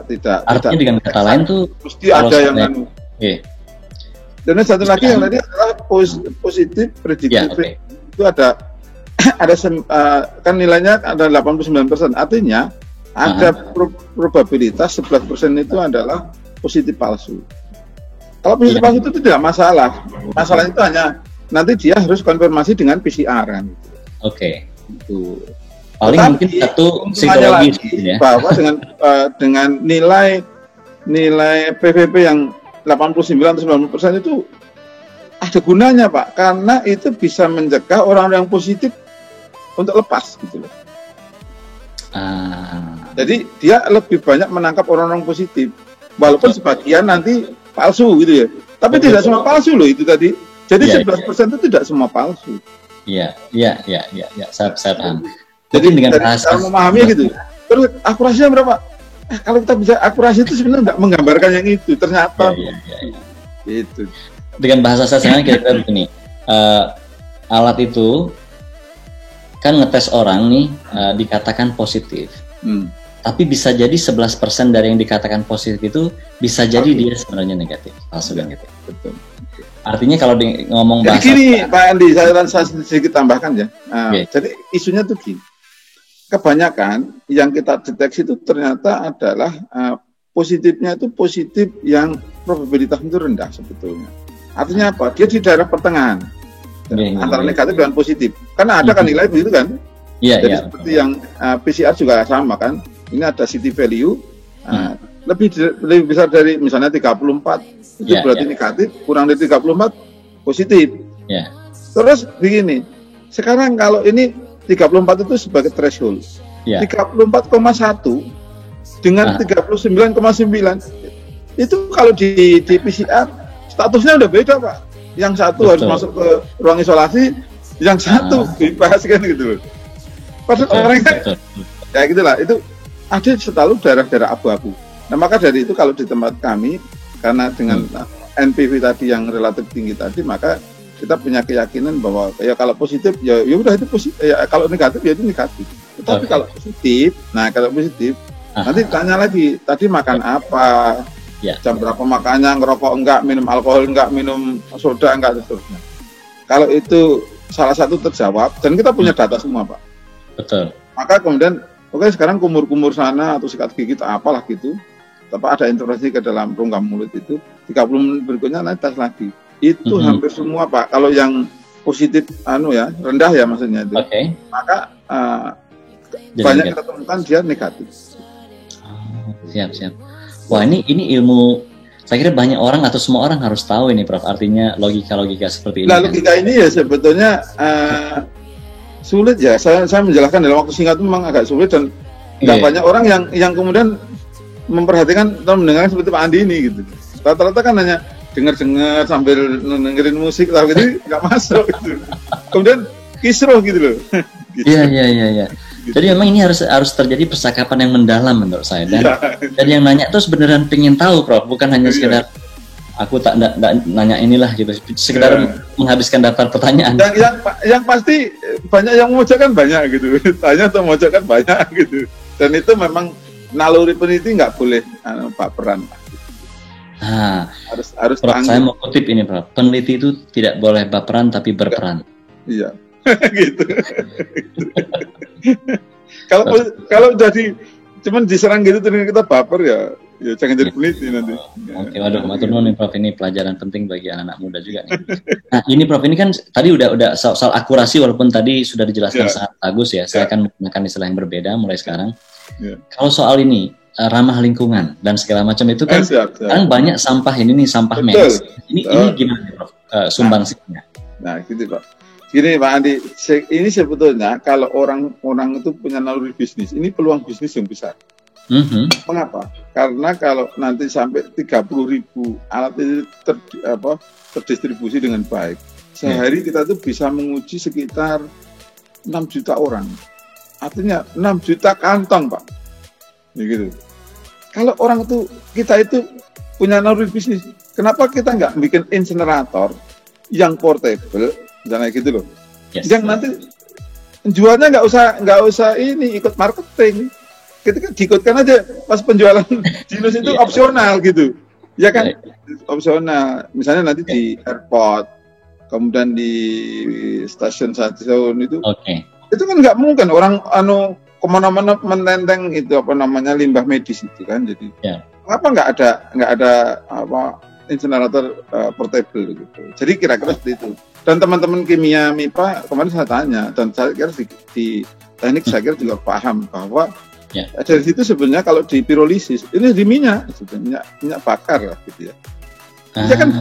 tidak. Artinya dengan kata lain tuh mesti ada yang Dan satu lagi yang tadi adalah positif predictive. Itu ada kan nilainya ada 89%. Artinya ada probabilitas 11% itu adalah positif palsu. Kalau positif palsu itu tidak masalah. Masalahnya itu hanya nanti dia harus konfirmasi dengan PCR kan. Itu. Paling mungkin satu psikologis ya. Bahwa dengan nilai PVP yang 89-90% itu ada gunanya Pak, karena itu bisa mencegah orang-orang yang positif untuk lepas gitu loh. Jadi dia lebih banyak menangkap orang-orang positif. Walaupun sebagian nanti palsu gitu ya. Tapi tidak semua palsu loh itu tadi. Jadi 11% itu tidak semua palsu. Iya. Saya paham. Jadi dengan bahasa memahami gitu. Terus akurasinya berapa? Kalau kita bisa akurasi itu sebenarnya tidak menggambarkan yang itu. Ternyata itu. Dengan bahasa saya kira-kira begini. Alat itu kan ngetes orang nih dikatakan positif. Tapi bisa jadi 11% dari yang dikatakan positif itu bisa jadi dia sebenarnya negatif, palsu negatif. Betul. Artinya kalau ngomong bahasa gini Pak Andi, saya sedikit tambahkan ya. Jadi isunya tuh gini. kebanyakan yang kita deteksi itu ternyata adalah positifnya itu positif yang probabilitas itu rendah sebetulnya. Artinya apa? Dia di daerah pertengahan antara negatif dan positif. Karena ada kan nilai begitu kan? Jadi seperti yang PCR juga sama kan? Ini ada city value lebih besar dari misalnya 34 itu berarti negatif, kurang dari 34 positif. Terus begini, sekarang kalau ini 34 itu sebagai threshold, 34,1 dengan 39,9 itu kalau di PCR statusnya udah beda Pak. Yang satu harus masuk ke ruang isolasi, yang satu bebas kan gitu loh. Padahal orangnya ya gitulah, itu ada selalu daerah-daerah abu-abu. Nah maka dari itu kalau di tempat kami, karena dengan NPV tadi yang relatif tinggi tadi, maka kita punya keyakinan bahwa ya kalau positif ya udah itu positif, ya kalau negatif ya itu negatif. Tetapi kalau positif, nanti tanya lagi tadi makan apa, jam berapa makannya, ngerokok enggak, minum alkohol enggak, minum soda enggak, seterusnya. Kalau itu salah satu terjawab dan kita punya data semua Pak. Betul. Maka kemudian sekarang kumur-kumur sana atau sikat gigi apalah gitu, tapi ada intervensi ke dalam rongga mulut itu 30 menit berikutnya nanti tes lagi. Itu hampir semua Pak. Kalau yang positif rendah ya maksudnya itu. Maka banyak kita temukan dia negatif. Siap. Wah ini ilmu, saya kira banyak orang atau semua orang harus tahu ini Prof. Artinya logika seperti ini. Nah logika ini ya sebetulnya sulit ya. Saya menjelaskan dalam waktu singkat itu memang agak sulit dan nggak banyak orang yang kemudian memperhatikan atau mendengarkan seperti Pak Andi ini gitu. Rata-rata kan hanya dengar sambil dengerin musik atau gitu nggak masuk gitu. Kemudian kisruh gitu loh. Iya. Jadi memang ini harus terjadi percakapan yang mendalam menurut saya dan yang nanya tuh beneran pengen tahu Prof, bukan hanya sekedar aku tak nanya inilah gitu, sekedar menghabiskan daftar pertanyaan. Yang pasti banyak yang memojokkan banyak gitu, tanya atau memojokkan banyak gitu. Dan itu memang naluri peneliti nggak boleh baperan. Harus Prof, saya mau kutip ini Prof, peneliti itu tidak boleh baperan tapi berperan. Iya. Gitu. Kalau jadi cuman diserang gitu terus kita baper ya jangan jadi peneliti nanti. Oke, waduh, matur nuwun nih Prof, ini pelajaran penting bagi anak-anak muda juga nih. Nah, ini Prof, ini kan tadi udah soal akurasi walaupun tadi sudah dijelaskan sangat bagus ya. Saya akan menggunakan istilah yang berbeda mulai sekarang. Kalau soal ini ramah lingkungan dan segala macam itu kan sekarang banyak sampah sampah medis. Ini gimana Prof sumbangsinya? Nah, gitu Pak. Gini Pak Andi, ini sebetulnya kalau orang itu punya naluri bisnis, ini peluang bisnis yang besar. Mengapa? Karena kalau nanti sampai 30.000 alat ini terdistribusi dengan baik, sehari kita tuh bisa menguji sekitar 6 juta orang. Artinya 6 juta kantong Pak. Gitu. Kalau orang kita itu punya naluri bisnis, kenapa kita nggak bikin insinerator yang portable? Misalnya gitu loh, yang nanti jualnya nggak usah ini ikut marketing, kita diikutkan aja pas penjualan Jinos itu opsional gitu, ya kan, opsional. Misalnya nanti di airport, kemudian di stasiun itu, itu kan nggak mungkin orang kemana-mana menenteng itu limbah medis itu kan, jadi kenapa nggak ada insinerator portable gitu. Jadi kira-kira seperti itu. Dan teman-teman kimia MIPA kemarin saya tanya, dan saya kira di teknik saya kira juga paham bahwa dari situ sebenarnya kalau di pirolisis ini di minyak bakar lah gitu ya. Iya kan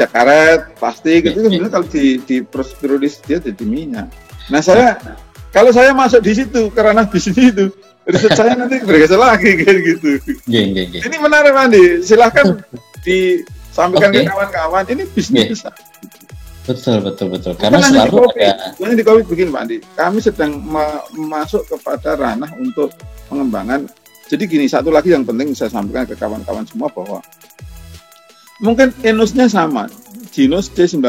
karet, plastik itu sebenarnya kalau di proses pirolisis dia jadi minyak. Nah kalau saya masuk di situ karena bisnis itu, riset saya nanti bergeser lagi kayak gitu. Ini menarik Andi, silahkan disampaikan ke kawan-kawan, ini bisnis besar. Betul. Karena selalu ada di COVID begini Pak Andi, kami sedang masuk kepada ranah untuk pengembangan. Jadi gini, satu lagi yang penting saya sampaikan ke kawan-kawan semua bahwa mungkin enusnya sama, Jinos D19,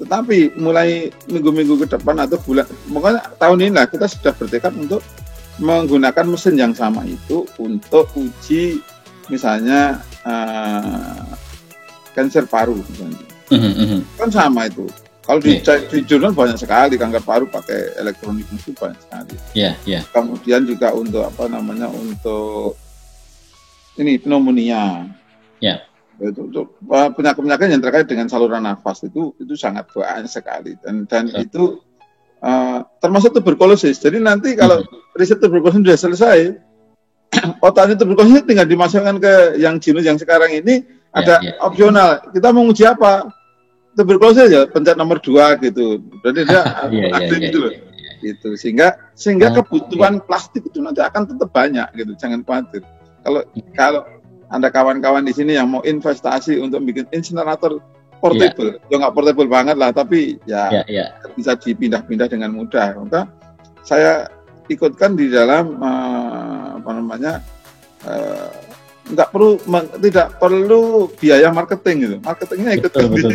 tetapi mulai minggu-minggu ke depan atau bulan, pokoknya tahun ini lah kita sudah bertekad untuk menggunakan mesin yang sama itu untuk uji misalnya kanker paru misalnya. Kan sama itu. Kalau di jurnal banyak sekali kanker paru pakai elektronik itu banyak sekali. Kemudian juga untuk untuk ini pneumonia. Untuk penyakit-penyakit yang terkait dengan saluran nafas itu sangat banyak sekali dan itu termasuk tuberkulosis. Jadi nanti kalau riset tuberkulosis sudah selesai, otaknya tuberkulosis tinggal dimasukkan ke yang genus yang sekarang ini ada opsional. Kita mau uji apa? Tuberkulosis ya pencet nomor 2 gitu. Jadi dia gitu loh. Gitu. Sehingga kebutuhan plastik itu nanti akan tetap banyak gitu. Jangan khawatir. Kalau Anda kawan-kawan di sini yang mau investasi untuk bikin insinerator portable, ya nggak portable banget lah, tapi bisa dipindah-pindah dengan mudah. Maka saya ikutkan di dalam tidak perlu biaya marketing gitu. Marketingnya ikut. Betul.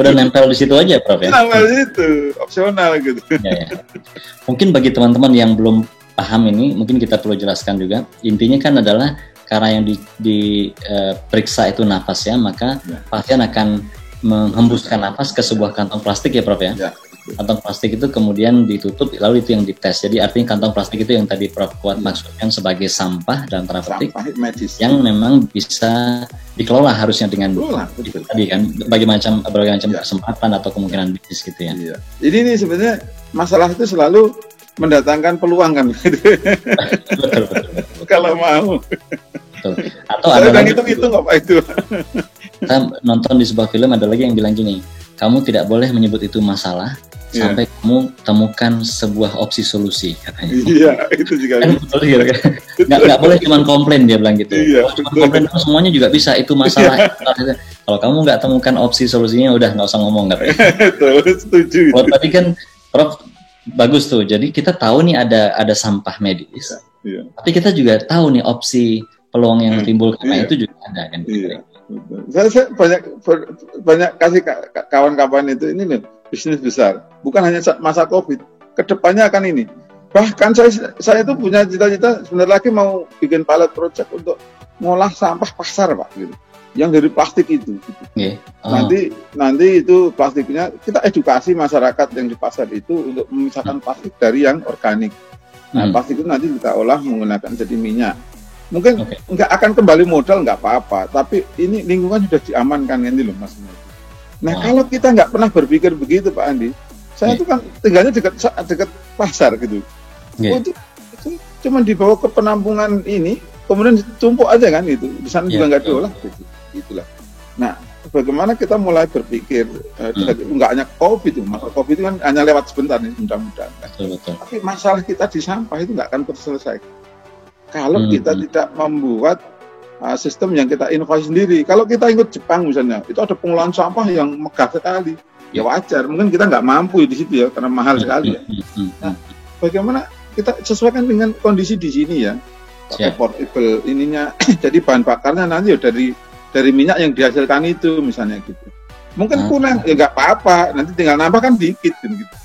Udah nempel di situ aja, Prof ya. Nempel di situ, opsional gitu. Mungkin bagi teman-teman yang belum paham ini, mungkin kita perlu jelaskan juga. Intinya kan adalah karena yang diperiksa itu nafas ya, maka pasien akan menghembuskan nafas ke sebuah kantong plastik ya, Prof ya. Kantong plastik itu kemudian ditutup, lalu itu yang dites. Jadi artinya kantong plastik itu yang tadi Prof Kuat maksudkan sebagai sampah dalam tanda petik yang memang bisa dikelola harusnya dengan tadi kan berbagai macam kesempatan atau kemungkinan bisnis gitu ya. Jadi ini sebenarnya masalah itu selalu mendatangkan peluang kan. Betul. Kalau mau. Betul. Atau ada lagi itu apa itu? Kita nonton di sebuah film ada lagi yang bilang gini, kamu tidak boleh menyebut itu masalah sampai kamu temukan sebuah opsi solusi katanya. Iya, itu juga kan betul ya. Nggak boleh cuma komplain dia bilang gitu. Cuma komplain semuanya juga bisa itu masalah. Kalau kamu nggak temukan opsi solusinya udah nggak usah ngomong katanya. Betul, setuju. Kalau tadi kan Prof bagus tuh. Jadi kita tahu nih ada sampah medis. Tapi kita juga tahu nih opsi peluang yang timbul karena itu juga ada kan. Saya banyak kasih kawan-kawan itu ini nih bisnis besar, bukan hanya masa COVID, kedepannya akan ini. Bahkan saya itu punya cita-cita sebentar lagi mau bikin pilot project untuk ngolah sampah pasar Pak, gitu. Yang dari plastik itu. Gitu. Nanti itu plastiknya kita edukasi masyarakat yang di pasar itu untuk memisahkan plastik dari yang organik. Nah plastik itu nanti kita olah menggunakan jadi minyak. Mungkin nggak akan kembali modal nggak apa-apa, tapi ini lingkungan sudah diamankan ini loh Mas. Nah kalau kita nggak pernah berpikir begitu Pak Andi, saya itu kan tinggalnya dekat pasar gitu. Itu cuma dibawa ke penampungan ini, kemudian ditumpuk aja kan itu, di sana juga nggak diolah gitu. Gitulah. Nah bagaimana kita mulai berpikir nggak hanya COVID itu, masalah COVID itu kan hanya lewat sebentar nih mudah-mudahan. Tapi masalah kita di sampah itu nggak akan terselesai. Kalau kita tidak membuat sistem yang kita inovasi sendiri. Kalau kita ikut Jepang misalnya, itu ada pengolahan sampah yang megah sekali. Ya wajar, mungkin kita nggak mampu di situ ya, karena mahal sekali ya. Nah, bagaimana kita sesuaikan dengan kondisi di sini ya, pakai portable ininya, jadi bahan bakarnya nanti ya dari minyak yang dihasilkan itu misalnya gitu. Mungkin kurang, ya nggak apa-apa, nanti tinggal nambah kan dikit kan gitu.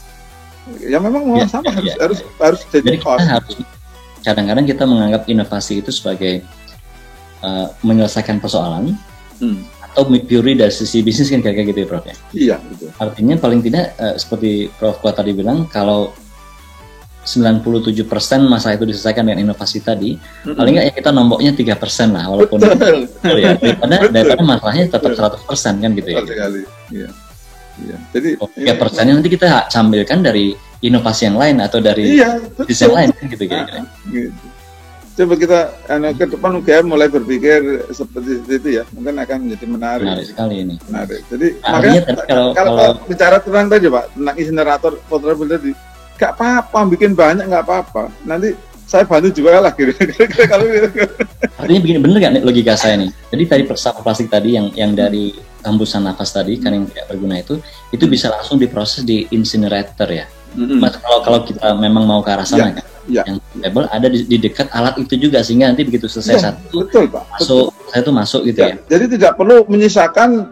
Ya memang mau sampah harus jadi cost. Kadang-kadang kita menganggap inovasi itu sebagai menyelesaikan persoalan atau purely dari sisi bisnis kan kayak gitu ya Prof ya? Iya betul. Artinya paling tidak seperti Prof Kuat tadi bilang, kalau 97% masalah itu diselesaikan dengan inovasi tadi, paling nggak ya kita nomboknya 3% lah, walaupun ya, daripada masalahnya tetap 100% kan gitu ya? Sekali. Iya. Jadi 3%-nya nanti kita sambilkan dari inovasi yang lain atau dari bisnis yang lain kan gitu kira-kira. Gitu. Coba kita ke depan UGM mulai berpikir seperti itu ya, mungkin akan menjadi menarik. Menarik sekali ini. Menarik. Jadi makanya kalau bicara tentang tadi Pak, tentang insinerator portable tadi, nggak apa-apa, bikin banyak nggak apa-apa. Nanti saya bantu juga lah kira-kira kalau artinya begini, bener nggak logika saya nih? Jadi tadi sampah plastik tadi yang dari hembusan nafas tadi kan yang tidak berguna itu bisa langsung diproses di incinerator ya. Mas, kalau kita memang mau ke arah sana kan, yang portable ada di dekat alat itu juga, sehingga nanti begitu selesai satu masuk gitu ya. Jadi tidak perlu menyisakan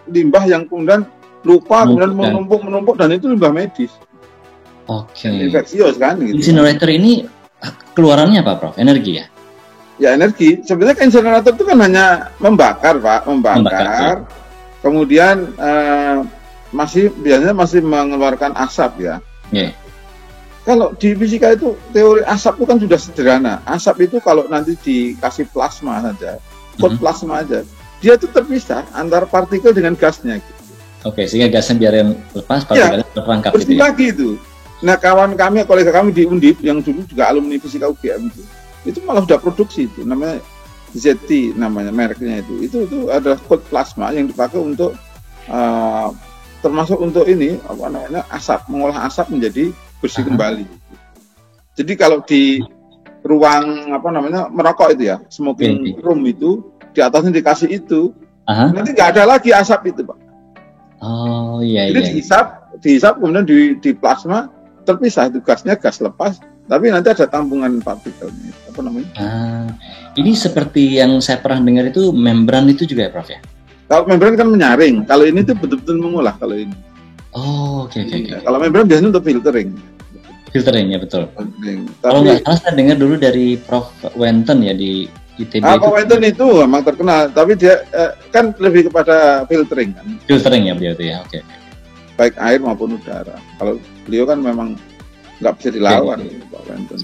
limbah yang kemudian kemudian menumpuk dan itu limbah medis. Infeksius kan gitu. Incinerator ini keluarannya apa Prof? Energi ya? Ya energi. Sebenarnya incinerator itu kan hanya membakar Pak, membakar. Kemudian biasanya masih mengeluarkan asap ya. Yeah. Kalau di fisika itu teori asap itu kan sudah sederhana. Asap itu kalau nanti dikasih plasma saja, plasma aja, dia itu terpisah antara partikel dengan gasnya. Gitu. Oke, sehingga gasnya biarin lepas, partikelnya terperangkap gitu ya. Lagi itu. Nah, kolega kami di Undip yang dulu juga alumni fisika UGM itu malah sudah produksi itu, namanya ZT namanya mereknya itu. Itu adalah cold plasma yang dipakai untuk termasuk untuk ini asap, mengolah asap menjadi bersih kembali. Jadi kalau di ruang merokok itu ya, smoking room itu di atasnya dikasih itu, nanti nggak ada lagi asap itu, Pak. Oh iya. Jadi dihisap kemudian di plasma terpisah itu gasnya gas lepas, tapi nanti ada tampungan partikelnya. Ini seperti yang saya pernah dengar itu membran itu juga ya, Prof ya? Kalau membran kan menyaring, kalau ini tuh betul-betul mengolah kalau ini. Oh oke. Kalau membran biasanya untuk filtering. Filtering ya betul. Kalau nggak salah saya dengar dulu dari Prof Wenten ya di ITB. Prof Wenten itu memang terkenal, tapi dia kan lebih kepada filtering kan. Filtering ya beliau itu ya, oke. Baik air maupun udara. Kalau beliau kan memang nggak bisa dilawan, Pak Wenten.